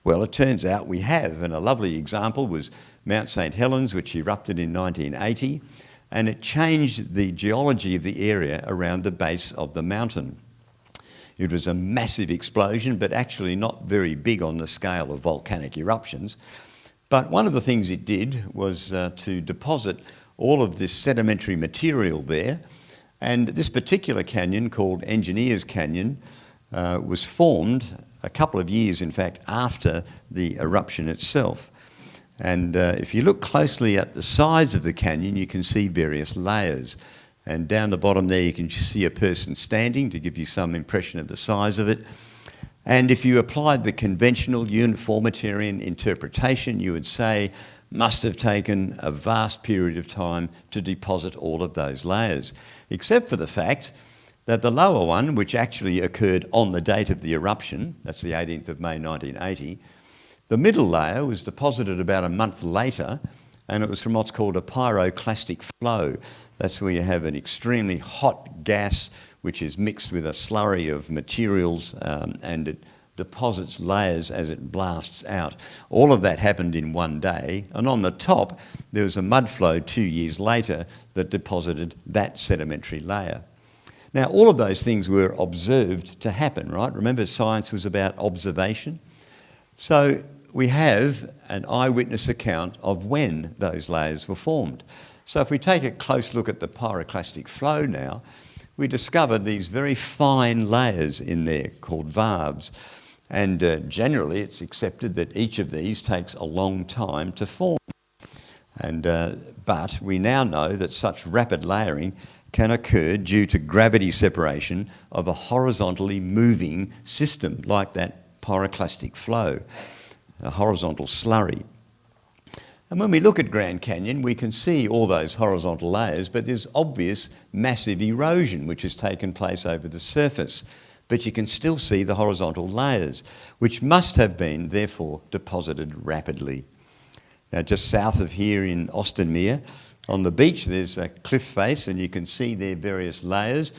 Well, it turns out we have, and a lovely example was Mount St Helens, which erupted in 1980, and it changed the geology of the area around the base of the mountain. It was a massive explosion, but actually not very big on the scale of volcanic eruptions. But one of the things it did was to deposit all of this sedimentary material there. And this particular canyon, called Engineers Canyon, was formed a couple of years, in fact, after the eruption itself. And if you look closely at the sides of the canyon, you can see various layers. And down the bottom there, you can see a person standing to give you some impression of the size of it. And if you applied the conventional uniformitarian interpretation, you would say must have taken a vast period of time to deposit all of those layers, except for the fact that the lower one, which actually occurred on the date of the eruption, that's the 18th of May 1980, the middle layer was deposited about a month later, and it was from what's called a pyroclastic flow. That's where you have an extremely hot gas which is mixed with a slurry of materials, and it deposits layers as it blasts out. All of that happened in one day, and on the top there was a mud flow 2 years later that deposited that sedimentary layer. Now, all of those things were observed to happen, right? Remember, science was about observation. So we have an eyewitness account of when those layers were formed. So if we take a close look at the pyroclastic flow now, we discover these very fine layers in there called varves. And generally it's accepted that each of these takes a long time to form. But we now know that such rapid layering can occur due to gravity separation of a horizontally moving system like that pyroclastic flow, a horizontal slurry. And when we look at Grand Canyon, we can see all those horizontal layers, but there's obvious massive erosion which has taken place over the surface. But you can still see the horizontal layers, which must have been, therefore, deposited rapidly. Now, just south of here in Austinmere, on the beach, there's a cliff face, and you can see there various layers.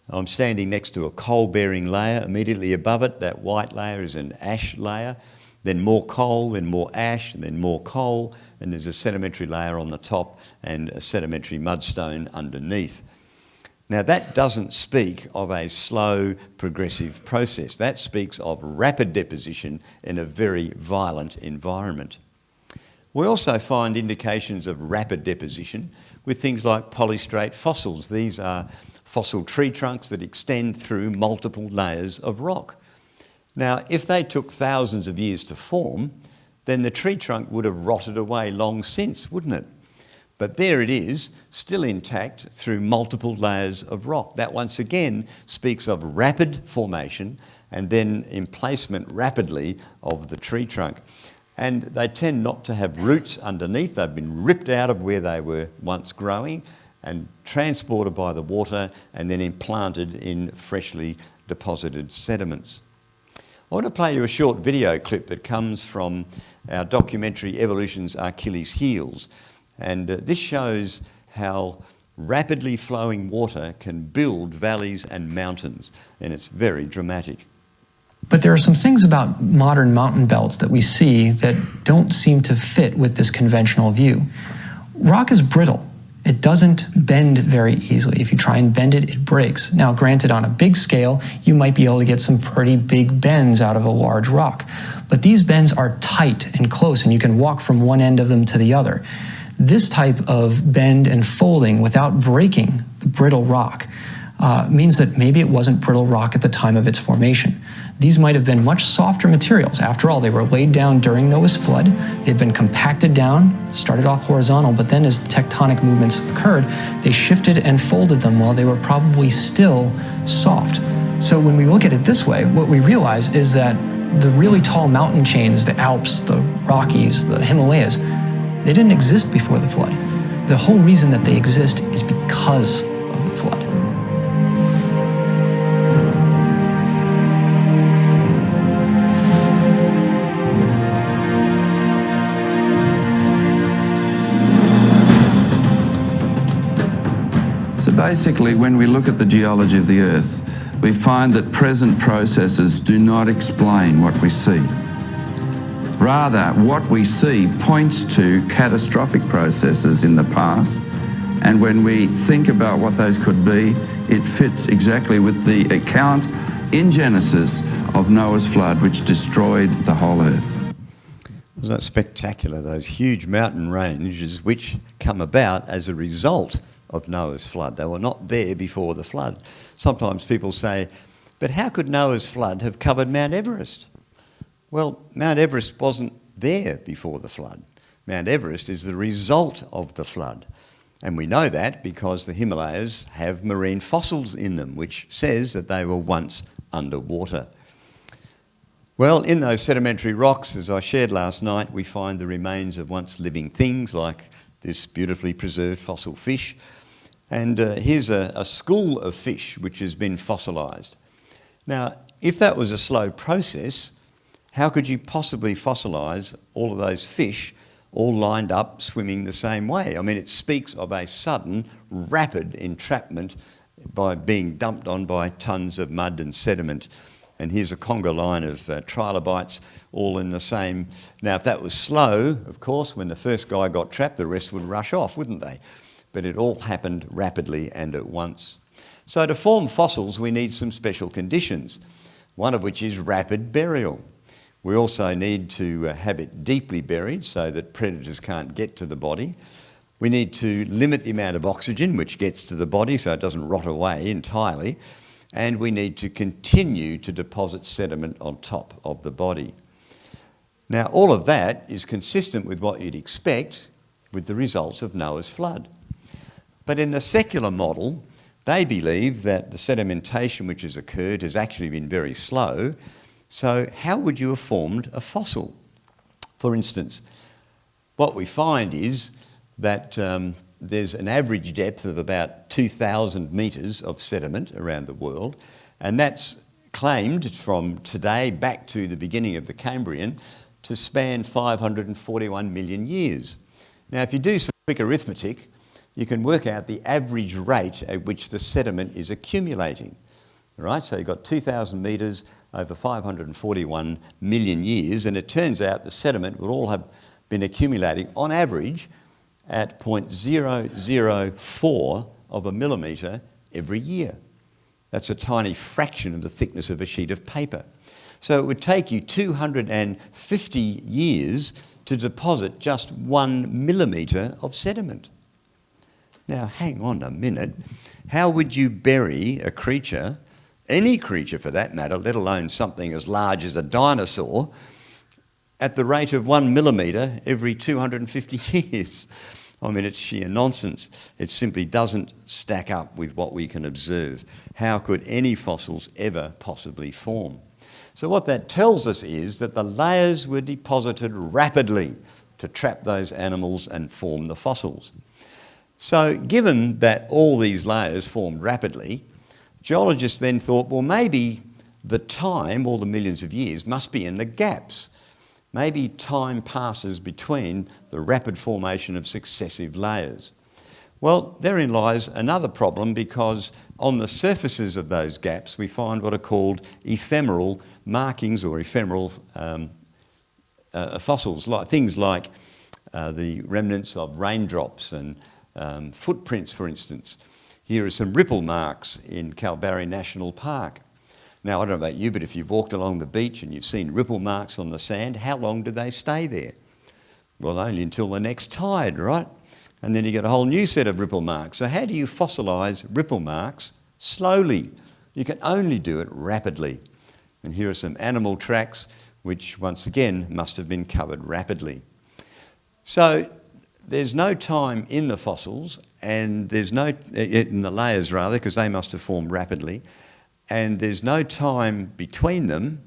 I'm standing next to a coal-bearing layer. Immediately above it, that white layer is an ash layer, then more coal, then more ash, and then more coal, and there's a sedimentary layer on the top and a sedimentary mudstone underneath. Now, that doesn't speak of a slow, progressive process. That speaks of rapid deposition in a very violent environment. We also find indications of rapid deposition with things like polystrate fossils. These are fossil tree trunks that extend through multiple layers of rock. Now, if they took thousands of years to form, then the tree trunk would have rotted away long since, wouldn't it? But there it is, still intact through multiple layers of rock. That once again speaks of rapid formation and then emplacement rapidly of the tree trunk. And they tend not to have roots underneath. They've been ripped out of where they were once growing and transported by the water and then implanted in freshly deposited sediments. I want to play you a short video clip that comes from our documentary Evolution's Achilles Heels. And this shows how rapidly flowing water can build valleys and mountains, and it's very dramatic. But there are some things about modern mountain belts that we see that don't seem to fit with this conventional view. Rock is brittle. It doesn't bend very easily. If you try and bend it, it breaks. Now, granted, on a big scale, you might be able to get some pretty big bends out of a large rock. But these bends are tight and close, and you can walk from one end of them to the other. This type of bend and folding without breaking the brittle rock means that maybe it wasn't brittle rock at the time of its formation. These might have been much softer materials. After all, they were laid down during Noah's flood. They'd been compacted down, started off horizontal, but then as the tectonic movements occurred, they shifted and folded them while they were probably still soft. So when we look at it this way, what we realize is that the really tall mountain chains, the Alps, the Rockies, the Himalayas, they didn't exist before the flood. The whole reason that they exist is because of the flood. So basically, when we look at the geology of the Earth, we find that present processes do not explain what we see. Rather, what we see points to catastrophic processes in the past, and when we think about what those could be, it fits exactly with the account in Genesis of Noah's flood, which destroyed the whole earth. Isn't that spectacular, those huge mountain ranges which come about as a result of Noah's flood? They were not there before the flood. Sometimes people say, but how could Noah's flood have covered Mount Everest? Well, Mount Everest wasn't there before the flood. Mount Everest is the result of the flood. And we know that because the Himalayas have marine fossils in them, which says that they were once underwater. Well, in those sedimentary rocks, as I shared last night, we find the remains of once living things like this beautifully preserved fossil fish. And here's a school of fish which has been fossilised. Now, if that was a slow process, how could you possibly fossilise all of those fish all lined up swimming the same way? I mean, it speaks of a sudden, rapid entrapment by being dumped on by tons of mud and sediment. And here's a conga line of trilobites all in the same. Now, if that was slow, of course, when the first guy got trapped, the rest would rush off, wouldn't they? But it all happened rapidly and at once. So to form fossils, we need some special conditions, one of which is rapid burial. We also need to have it deeply buried so that predators can't get to the body. We need to limit the amount of oxygen which gets to the body so it doesn't rot away entirely. And we need to continue to deposit sediment on top of the body. Now, all of that is consistent with what you'd expect with the results of Noah's flood. But in the secular model, they believe that the sedimentation which has occurred has actually been very slow. So how would you have formed a fossil? For instance, what we find is that there's an average depth of about 2,000 metres of sediment around the world, and that's claimed from today back to the beginning of the Cambrian to span 541 million years. Now, if you do some quick arithmetic, you can work out the average rate at which the sediment is accumulating. All right, so you've got 2,000 metres over 541 million years, and it turns out the sediment would all have been accumulating on average at 0.004 of a millimetre every year. That's a tiny fraction of the thickness of a sheet of paper. So it would take you 250 years to deposit just 1 millimetre of sediment. Now, hang on a minute. How would you bury a creature, any creature for that matter, let alone something as large as a dinosaur, at the rate of 1 millimetre every 250 years? I mean, it's sheer nonsense. It simply doesn't stack up with what we can observe. How could any fossils ever possibly form? So what that tells us is that the layers were deposited rapidly to trap those animals and form the fossils. So given that all these layers formed rapidly, geologists then thought, well, maybe the time, all the millions of years, must be in the gaps. Maybe time passes between the rapid formation of successive layers. Well, therein lies another problem, because on the surfaces of those gaps we find what are called ephemeral markings or ephemeral fossils, like things like the remnants of raindrops and footprints, for instance. Here are some ripple marks in Kalbarri National Park. Now, I don't know about you, but if you've walked along the beach and you've seen ripple marks on the sand, how long do they stay there? Well, only until the next tide, right? And then you get a whole new set of ripple marks. So how do you fossilise ripple marks? Slowly. You can only do it rapidly. And here are some animal tracks, which once again must have been covered rapidly. So there's no time in the fossils, and there's no, in the layers rather, because they must have formed rapidly. And there's no time between them,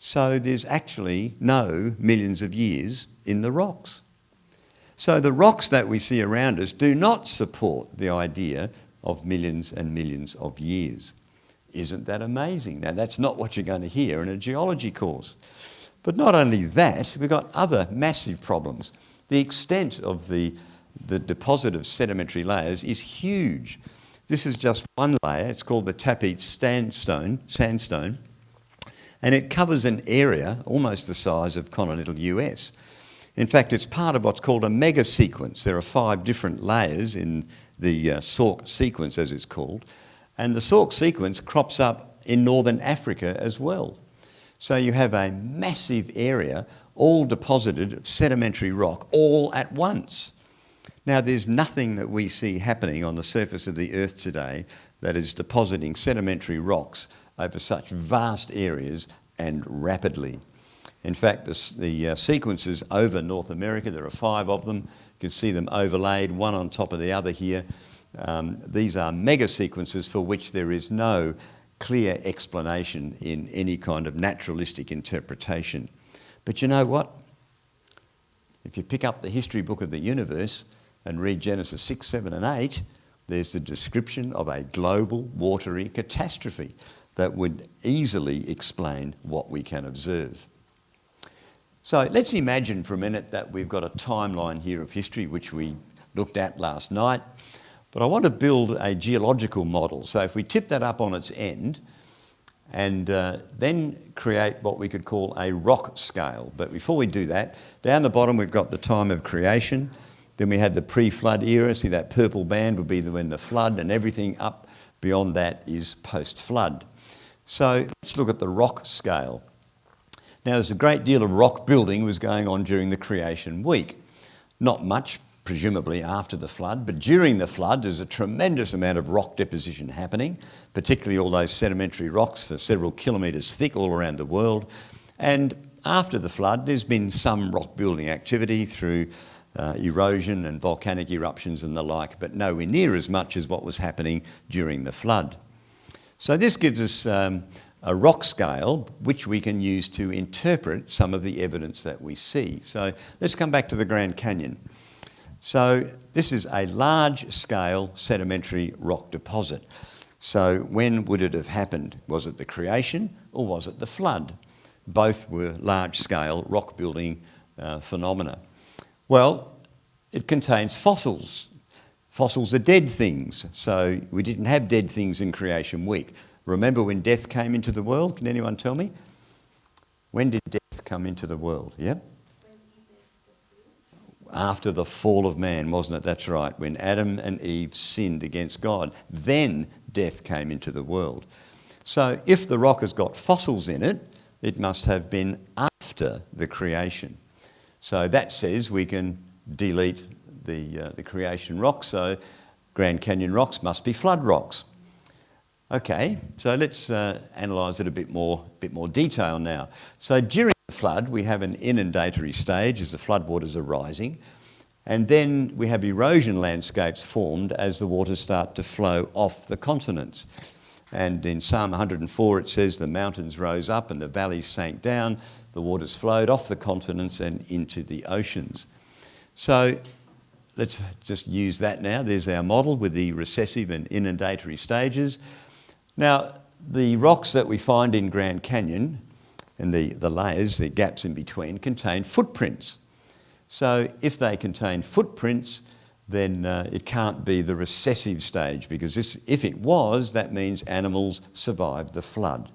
so there's actually no millions of years in the rocks. So the rocks that we see around us do not support the idea of millions and millions of years. Isn't that amazing? Now, that's not what you're going to hear in a geology course. But not only that, we've got other massive problems. The extent of the deposit of sedimentary layers is huge. This is just one layer. It's called the Tapete sandstone, and it covers an area almost the size of continental US. In fact, it's part of what's called a mega sequence. There are 5 different layers in the Speark sequence, as it's called, and the Speark sequence crops up in northern Africa as well. So you have a massive area all deposited of sedimentary rock all at once. Now, there's nothing that we see happening on the surface of the Earth today that is depositing sedimentary rocks over such vast areas and rapidly. In fact, the sequences over North America, there are 5 of them. You can see them overlaid, one on top of the other here. These are mega sequences for which there is no clear explanation in any kind of naturalistic interpretation. But you know what? If you pick up the history book of the universe and read Genesis 6, 7 and 8, there's the description of a global watery catastrophe that would easily explain what we can observe. So let's imagine for a minute that we've got a timeline here of history which we looked at last night, but I want to build a geological model. So if we tip that up on its end and then create what we could call a rock scale. But before we do that, down the bottom we've got the time of creation. Then we had the pre-flood era. See, that purple band would be when the flood, and everything up beyond that is post-flood. So let's look at the rock scale. Now, there's a great deal of rock building was going on during the creation week. Not much, presumably, after the flood, but during the flood there's a tremendous amount of rock deposition happening, particularly all those sedimentary rocks for several kilometres thick all around the world. And after the flood, there's been some rock building activity through erosion and volcanic eruptions and the like, but nowhere near as much as what was happening during the flood. So this gives us a rock scale which we can use to interpret some of the evidence that we see. So let's come back to the Grand Canyon. So this is a large-scale sedimentary rock deposit. So when would it have happened? Was it the creation or was it the flood? Both were large-scale rock-building phenomena. Well, it contains fossils. Fossils are dead things, so we didn't have dead things in creation week. Remember when death came into the world? Can anyone tell me? When did death come into the world? Yep. After the fall of man, wasn't it? That's right. When Adam and Eve sinned against God, then death came into the world. So if the rock has got fossils in it, it must have been after the creation. So that says we can delete the creation rocks. So Grand Canyon rocks must be flood rocks. Okay, so let's analyse it a bit more detail now. So during the flood, we have an inundatory stage as the floodwaters are rising, and then we have erosion landscapes formed as the waters start to flow off the continents. And in Psalm 104 it says the mountains rose up and the valleys sank down, the waters flowed off the continents and into the oceans. So let's just use that now. There's our model with the recessive and inundatory stages. Now, the rocks that we find in Grand Canyon and the layers, the gaps in between, contain footprints. So if they contain footprints, then it can't be the recessive stage, because if it was, that means animals survived the flood.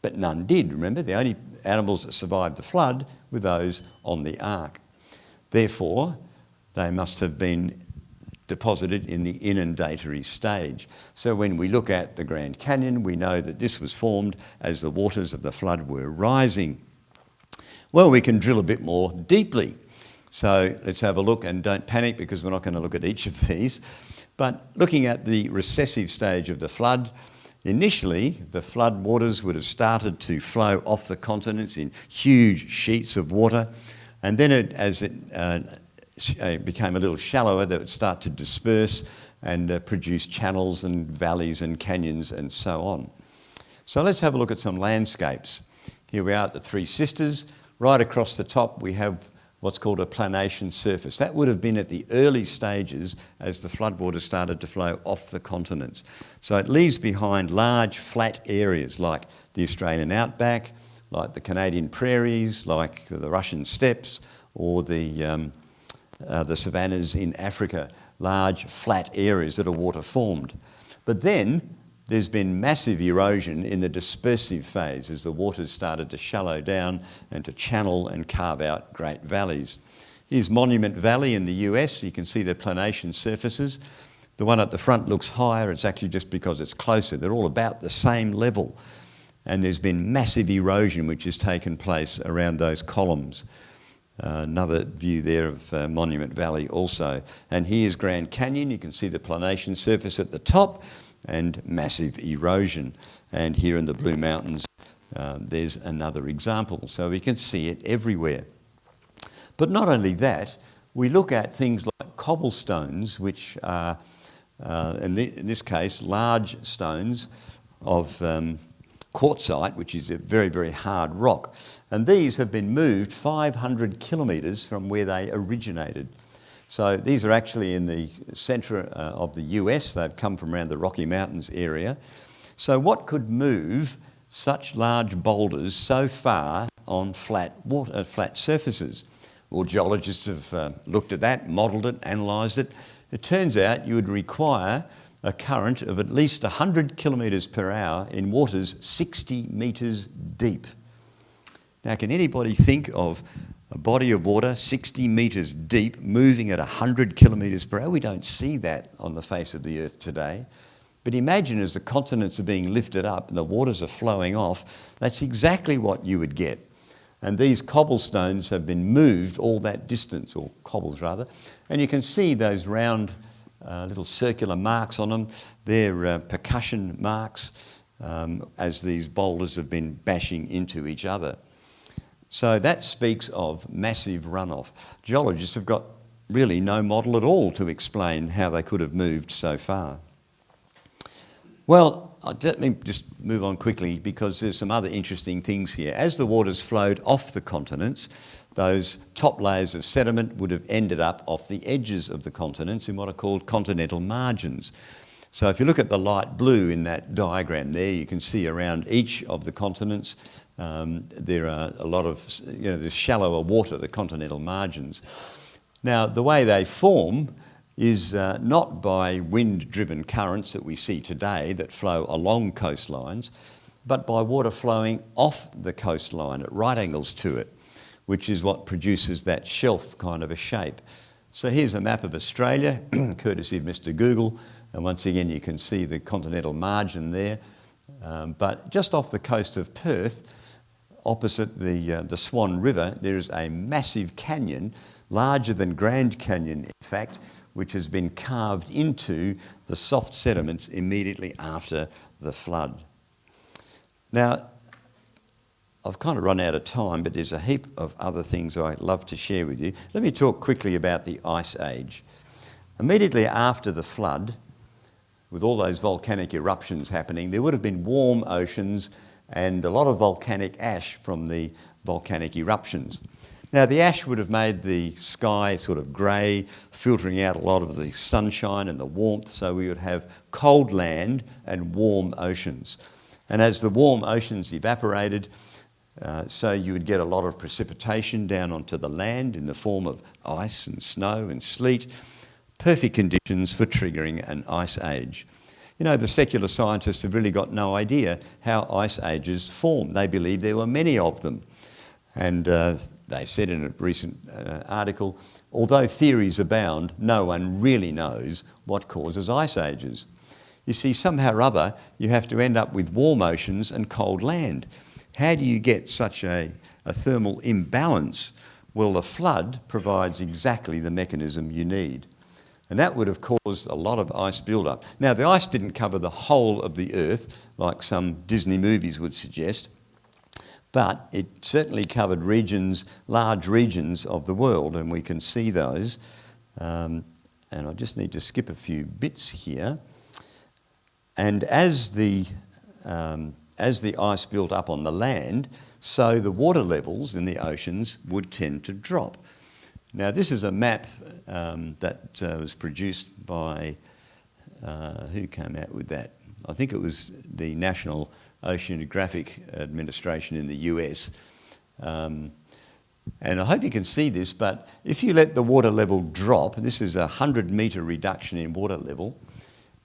But none did, remember? The only animals that survived the flood were those on the ark. Therefore, they must have been deposited in the inundatory stage. So when we look at the Grand Canyon, we know that this was formed as the waters of the flood were rising. Well, we can drill a bit more deeply. So let's have a look, and don't panic because we're not going to look at each of these. But looking at the recessive stage of the flood, initially the flood waters would have started to flow off the continents in huge sheets of water, and then as it became a little shallower, they would start to disperse and produce channels and valleys and canyons and so on. So let's have a look at some landscapes. Here we are at the Three Sisters. Right across the top we have what's called a planation surface. That would have been at the early stages as the floodwaters started to flow off the continents. So it leaves behind large flat areas like the Australian outback, like the Canadian prairies, like the Russian steppes, or the savannas in Africa, large flat areas that are water formed. But then there's been massive erosion in the dispersive phase as the waters started to shallow down and to channel and carve out great valleys. Here's Monument Valley in the US. You can see the planation surfaces. The one at the front looks higher. It's actually just because it's closer. They're all about the same level. and there's been massive erosion which has taken place around those columns. Another view there of Monument Valley also. And here's Grand Canyon. You can see the planation surface at the top and massive erosion. And here in the Blue Mountains, there's another example. So we can see it everywhere. But not only that, we look at things like cobblestones, which are, in this case, large stones of quartzite, which is a very, very hard rock. And these have been moved 500 kilometres from where they originated. So these are actually in the centre of the US. They've come from around the Rocky Mountains area. So what could move such large boulders so far on flat surfaces? Well, geologists have looked at that, modelled it, analysed it. It turns out you would require a current of at least 100 kilometres per hour in waters 60 metres deep. Now, can anybody think of a body of water 60 metres deep moving at 100 kilometres per hour? We don't see that on the face of the earth today. But imagine as the continents are being lifted up and the waters are flowing off, that's exactly what you would get. And these cobblestones have been moved all that distance, or cobbles rather, and you can see those round little circular marks on them. They're percussion marks as these boulders have been bashing into each other. So that speaks of massive runoff. Geologists have got really no model at all to explain how they could have moved so far. Well, let me just move on quickly because there's some other interesting things here. As the waters flowed off the continents, those top layers of sediment would have ended up off the edges of the continents in what are called continental margins. So if you look at the light blue in that diagram there, you can see around each of the continents there are a lot of, there's shallower water, the continental margins. Now, the way they form is not by wind-driven currents that we see today that flow along coastlines, but by water flowing off the coastline at right angles to it, which is what produces that shelf kind of a shape. So here's a map of Australia, courtesy of Mr. Google, and once again you can see the continental margin there. But just off the coast of Perth, opposite the Swan River, there is a massive canyon, larger than Grand Canyon in fact, which has been carved into the soft sediments immediately after the flood. Now, I've kind of run out of time, but there's a heap of other things I'd love to share with you. Let me talk quickly about the Ice Age. Immediately after the flood, with all those volcanic eruptions happening, there would have been warm oceans and a lot of volcanic ash from the volcanic eruptions. Now, the ash would have made the sky sort of grey, filtering out a lot of the sunshine and the warmth, so we would have cold land and warm oceans. And as the warm oceans evaporated, so you would get a lot of precipitation down onto the land in the form of ice and snow and sleet, perfect conditions for triggering an ice age. You know, the secular scientists have really got no idea how ice ages form. They believe there were many of them. And they said in a recent article, although theories abound, no one really knows what causes ice ages. You see, somehow or other, you have to end up with warm oceans and cold land. How do you get such a thermal imbalance? Well, the flood provides exactly the mechanism you need. And that would have caused a lot of ice build-up. Now, the ice didn't cover the whole of the Earth, like some Disney movies would suggest, but it certainly covered regions, large regions of the world, and we can see those. And I just need to skip a few bits here. And as the ice built up on the land, so the water levels in the oceans would tend to drop. Now, this is a map that was produced by, who came out with that? I think it was the National Oceanographic Administration in the US. And I hope you can see this, but if you let the water level drop, this is a 100-metre reduction in water level,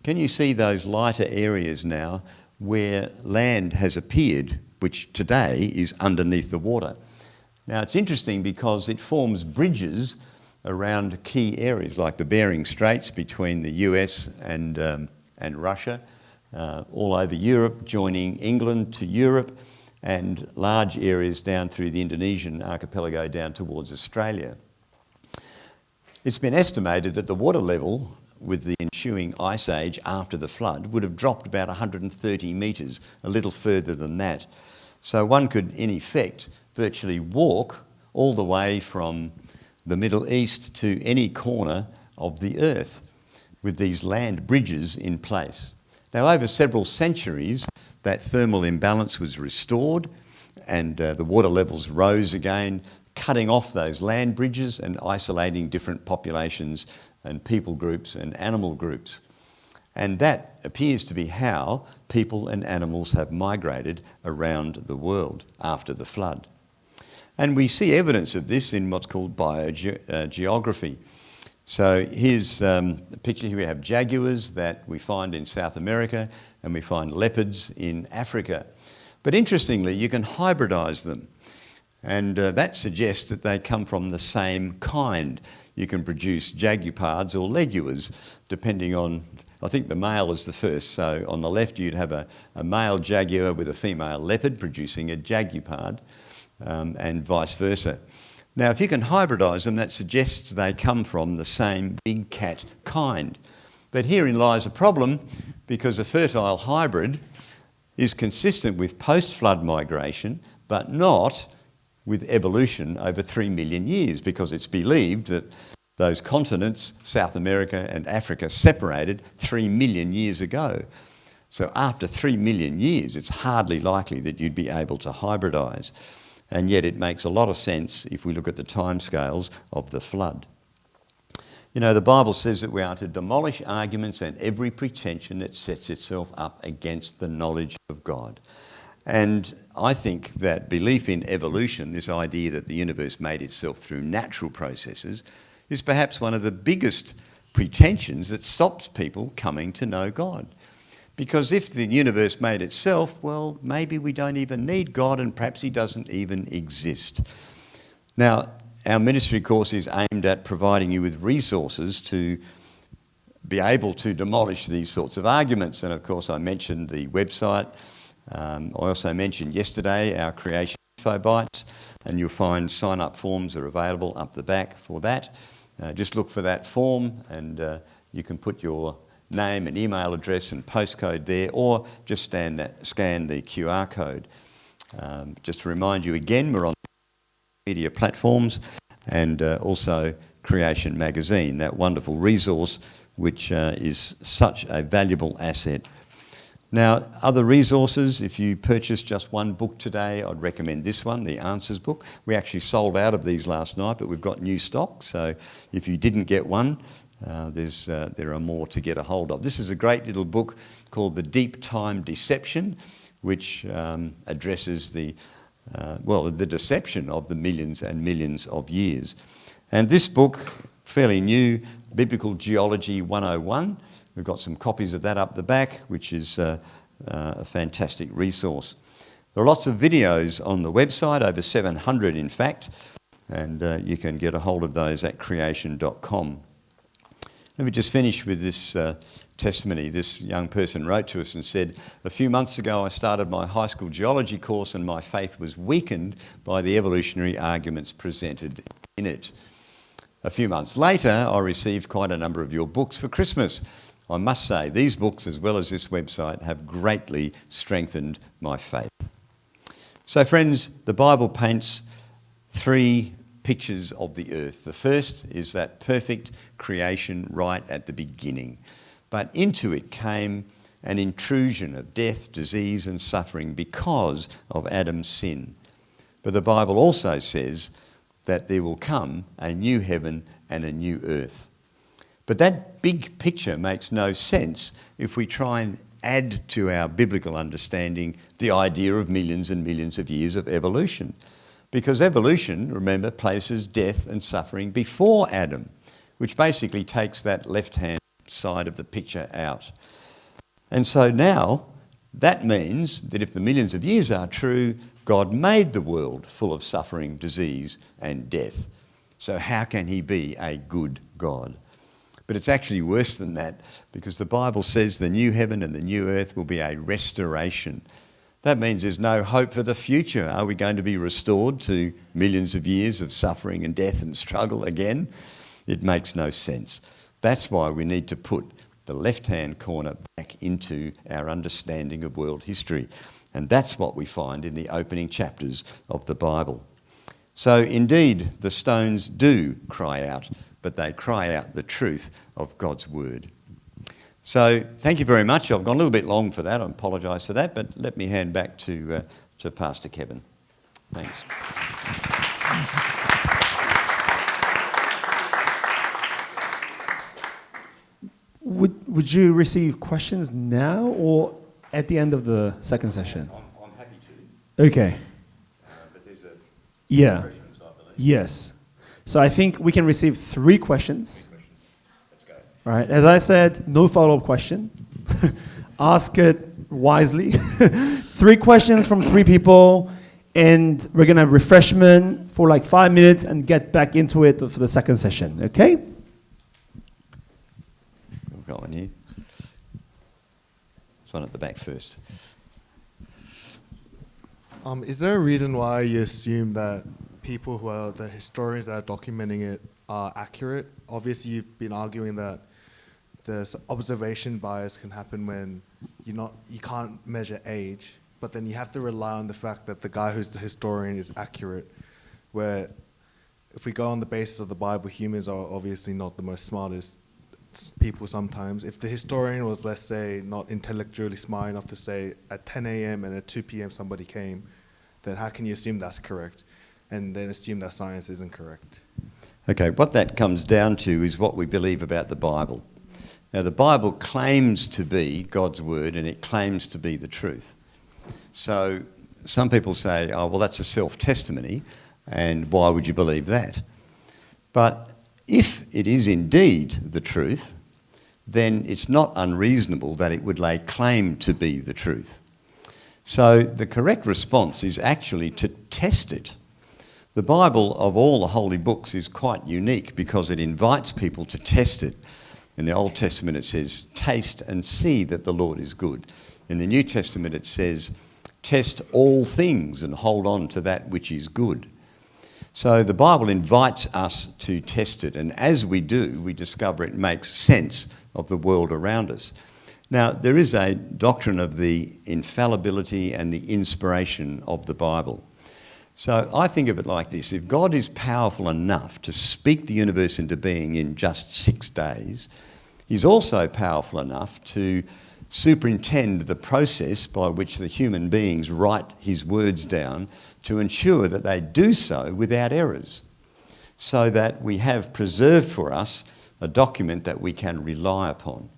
can you see those lighter areas now where land has appeared, which today is underneath the water? Now, it's interesting because it forms bridges around key areas like the Bering Straits between the US and Russia, all over Europe, joining England to Europe, and large areas down through the Indonesian archipelago down towards Australia. It's been estimated that the water level with the ensuing ice age after the flood would have dropped about 130 metres, a little further than that. So one could, in effect, virtually walk all the way from the Middle East to any corner of the earth with these land bridges in place. Now, over several centuries, that thermal imbalance was restored and the water levels rose again, cutting off those land bridges and isolating different populations and people groups and animal groups. And that appears to be how people and animals have migrated around the world after the flood. And we see evidence of this in what's called biogeography. So here's a picture. Here we have jaguars that we find in South America, and we find leopards in Africa. But interestingly, you can hybridise them. And that suggests that they come from the same kind. You can produce jaguars or leguars, depending on, I think the male is the first. So on the left, you'd have a male jaguar with a female leopard producing a jaguar, and vice versa. Now, if you can hybridise them, that suggests they come from the same big cat kind. But herein lies a problem, because a fertile hybrid is consistent with post-flood migration, but not with evolution over 3 million years, because it's believed that those continents, South America and Africa, separated 3 million years ago. So after 3 million years, it's hardly likely that you'd be able to hybridise. And yet it makes a lot of sense if we look at the timescales of the flood. You know, the Bible says that we are to demolish arguments and every pretension that sets itself up against the knowledge of God. And I think that belief in evolution, this idea that the universe made itself through natural processes, is perhaps one of the biggest pretensions that stops people coming to know God. Because if the universe made itself, well, maybe we don't even need God, and perhaps he doesn't even exist. Now, our ministry course is aimed at providing you with resources to be able to demolish these sorts of arguments. And of course, I mentioned the website. I also mentioned yesterday our creation info bites, and you'll find sign-up forms are available up the back for that. Just look for that form, and you can put your name and email address and postcode there, or just scan the QR code. Just to remind you again, we're on media platforms and also Creation Magazine, that wonderful resource which is such a valuable asset. Now, other resources, if you purchase just one book today, I'd recommend this one, the Answers book. We actually sold out of these last night, but we've got new stock, so if you didn't get one, there are more to get a hold of. This is a great little book called The Deep Time Deception, which addresses the deception of the millions and millions of years. And this book, fairly new, Biblical Geology 101, we've got some copies of that up the back, which is a fantastic resource. There are lots of videos on the website, over 700 in fact, and you can get a hold of those at creation.com. Let me just finish with this testimony. This young person wrote to us and said, "A few months ago I started my high school geology course and my faith was weakened by the evolutionary arguments presented in it. A few months later I received quite a number of your books for Christmas. I must say these books, as well as this website, have greatly strengthened my faith." So friends, the Bible paints three pictures of the earth. The first is that perfect creation right at the beginning. But into it came an intrusion of death, disease and suffering because of Adam's sin. But the Bible also says that there will come a new heaven and a new earth. But that big picture makes no sense if we try and add to our biblical understanding the idea of millions and millions of years of evolution. Because evolution, remember, places death and suffering before Adam, which basically takes that left-hand side of the picture out. And so now, that means that if the millions of years are true, God made the world full of suffering, disease and death. So how can he be a good God? But it's actually worse than that, because the Bible says the new heaven and the new earth will be a restoration. That means there's no hope for the future. Are we going to be restored to millions of years of suffering and death and struggle again? It makes no sense. That's why we need to put the left-hand corner back into our understanding of world history. And that's what we find in the opening chapters of the Bible. So indeed, the stones do cry out, but they cry out the truth of God's word. So thank you very much. I've gone a little bit long for that. I apologise for that, but let me hand back to Pastor Kevin. Thanks. Would you receive questions now or at the end of the second session? I'm happy to. Okay. But there's Yeah. questions, I believe. Yes. So I think we can receive 3 questions. Let's go. All right. As I said, no follow-up question. Ask it wisely. 3 questions from 3 people, and we're going to have refreshment for like 5 minutes and get back into it for the second session. Okay? We'll go on here. This one at the back first. Is there a reason why you assume that people who are the historians that are documenting it are accurate? Obviously, you've been arguing that the observation bias can happen when you can't measure age, but then you have to rely on the fact that the guy who's the historian is accurate. Where if we go on the basis of the Bible, humans are obviously not the most smartest people sometimes. If the historian was, let's say, not intellectually smart enough to say at 10 a.m. and at 2 p.m. somebody came, then how can you assume that's correct and then assume that science isn't correct? Okay, what that comes down to is what we believe about the Bible. Now, the Bible claims to be God's word and it claims to be the truth. So some people say, oh, well, that's a self-testimony, and why would you believe that? But if it is indeed the truth, then it's not unreasonable that it would lay claim to be the truth. So the correct response is actually to test it. The Bible, of all the holy books, is quite unique because it invites people to test it. In the Old Testament it says, taste and see that the Lord is good. In the New Testament it says, test all things and hold on to that which is good. So the Bible invites us to test it, and as we do, we discover it makes sense of the world around us. Now, there is a doctrine of the infallibility and the inspiration of the Bible. So I think of it like this: if God is powerful enough to speak the universe into being in just 6 days, he's also powerful enough to superintend the process by which the human beings write his words down to ensure that they do so without errors, so that we have preserved for us a document that we can rely upon.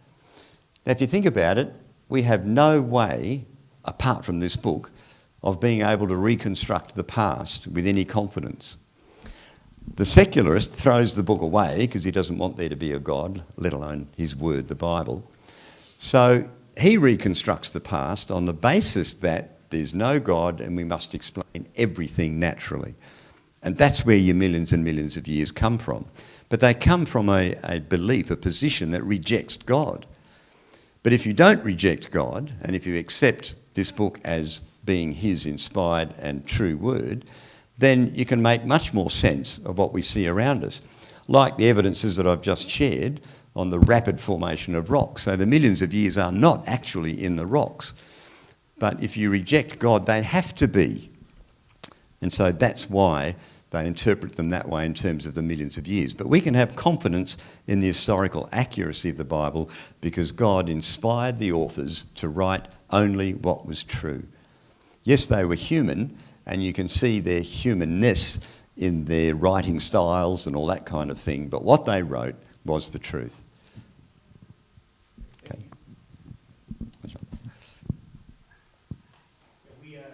Now, if you think about it, we have no way, apart from this book, of being able to reconstruct the past with any confidence. The secularist throws the book away because he doesn't want there to be a God, let alone his word, the Bible. So he reconstructs the past on the basis that there's no God and we must explain everything naturally. And that's where your millions and millions of years come from. But they come from a belief, a position that rejects God. But if you don't reject God, and if you accept this book as being his inspired and true word, then you can make much more sense of what we see around us. Like the evidences that I've just shared on the rapid formation of rocks. So the millions of years are not actually in the rocks. But if you reject God, they have to be. And so that's why they interpret them that way in terms of the millions of years. But we can have confidence in the historical accuracy of the Bible because God inspired the authors to write only what was true. Yes, they were human, and you can see their humanness in their writing styles and all that kind of thing, but what they wrote was the truth. Okay. We had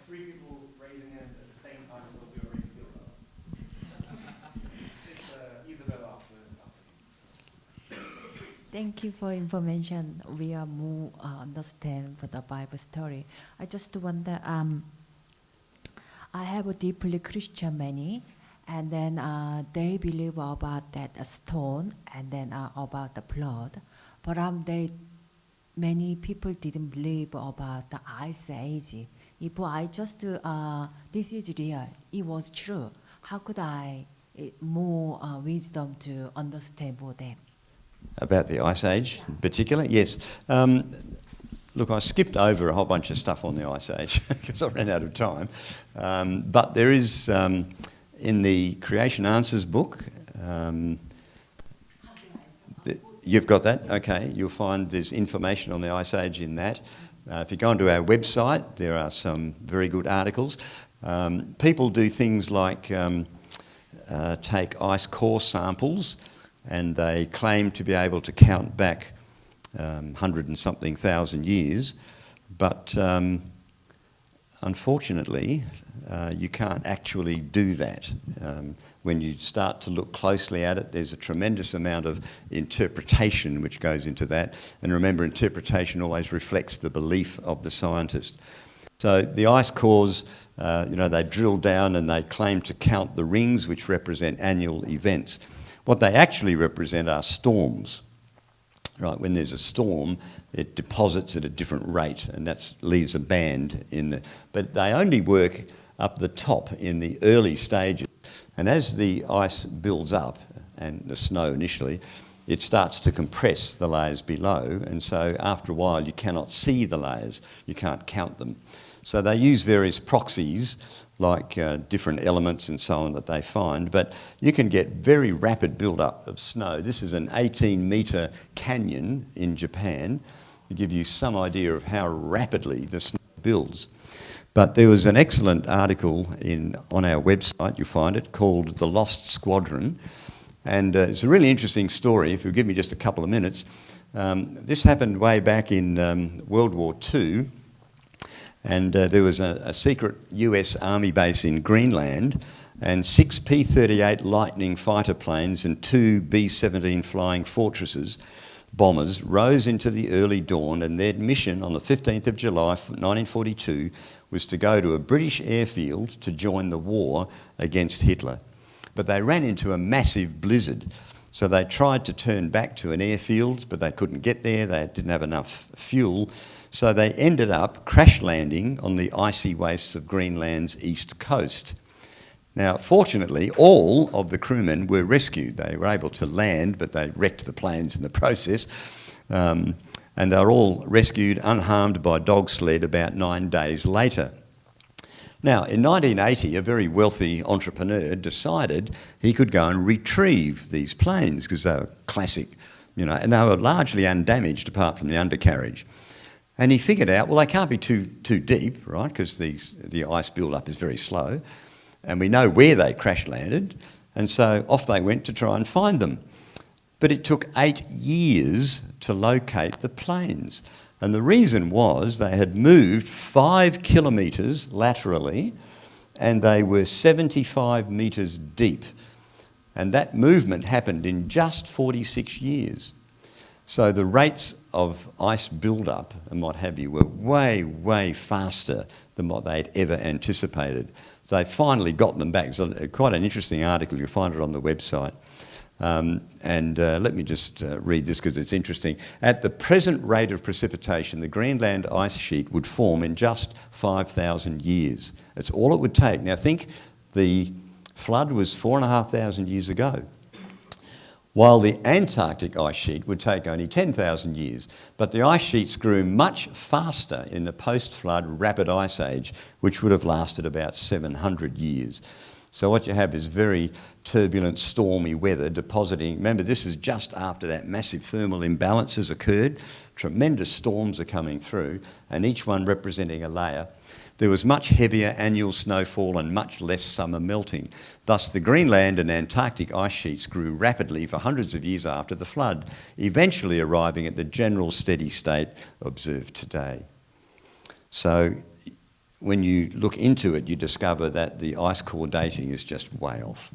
3 people raising hands at the same time, so we already feel it's Isabella after. Thank you for information. We are more understand for the Bible story. I just wonder, I have a deeply Christian many, And then they believe about that stone and then about the blood. But many people didn't believe about the Ice Age. If I just, this is real, it was true, how could I more wisdom to understand for them? About the Ice Age in particular? Yes. Look, I skipped over a whole bunch of stuff on the Ice Age because I ran out of time. But there is, in the Creation Answers book, you've got that? Okay. You'll find there's information on the Ice Age in that. If you go onto our website, there are some very good articles. People do things like take ice core samples, and they claim to be able to count back 100 and something thousand years, but unfortunately you can't actually do that. When you start to look closely at it, there's a tremendous amount of interpretation which goes into that, and remember, interpretation always reflects the belief of the scientist. So the ice cores, they drill down and they claim to count the rings which represent annual events. What they actually represent are storms. Right, when there's a storm, it deposits at a different rate, and that leaves a band in the. But they only work up the top in the early stages, and as the ice builds up, and the snow initially, it starts to compress the layers below, and so after a while you cannot see the layers, you can't count them. So they use various proxies, like different elements and so on that they find, but you can get very rapid build-up of snow. This is an 18-metre canyon in Japan to give you some idea of how rapidly the snow builds. But there was an excellent article on our website, you find it, called The Lost Squadron, and it's a really interesting story. If you'll give me just a couple of minutes. This happened way back in World War II, and there was a secret US Army base in Greenland, and 6 P-38 Lightning fighter planes and 2 B-17 Flying Fortresses bombers rose into the early dawn, and their mission on the 15th of July 1942 was to go to a British airfield to join the war against Hitler. But they ran into a massive blizzard, so they tried to turn back to an airfield, but they couldn't get there, they didn't have enough fuel. So they ended up crash landing on the icy wastes of Greenland's east coast. Now, fortunately, all of the crewmen were rescued. They were able to land, but they wrecked the planes in the process. And they were all rescued unharmed by dog sled about 9 days later. Now, in 1980, a very wealthy entrepreneur decided he could go and retrieve these planes because they were classic, and they were largely undamaged apart from the undercarriage. And he figured out, well, they can't be too deep, right, because the ice build-up is very slow, and we know where they crash landed, and so off they went to try and find them. But it took 8 years to locate the planes, and the reason was they had moved 5 kilometres laterally, and they were 75 metres deep, and that movement happened in just 46 years. So the rates of ice build-up and what have you were way, way faster than what they'd ever anticipated. So they finally got them back. So quite an interesting article. You'll find it on the website. Let me just read this because it's interesting. At the present rate of precipitation, the Greenland ice sheet would form in just 5,000 years. That's all it would take. Now think, the flood was 4,500 years ago, while the Antarctic ice sheet would take only 10,000 years. But the ice sheets grew much faster in the post-flood rapid ice age, which would have lasted about 700 years. So what you have is very turbulent, stormy weather depositing. Remember, this is just after that massive thermal imbalance has occurred. Tremendous storms are coming through, and each one representing a layer. There was much heavier annual snowfall and much less summer melting. Thus, the Greenland and Antarctic ice sheets grew rapidly for hundreds of years after the flood, eventually arriving at the general steady state observed today. So, when you look into it, you discover that the ice core dating is just way off.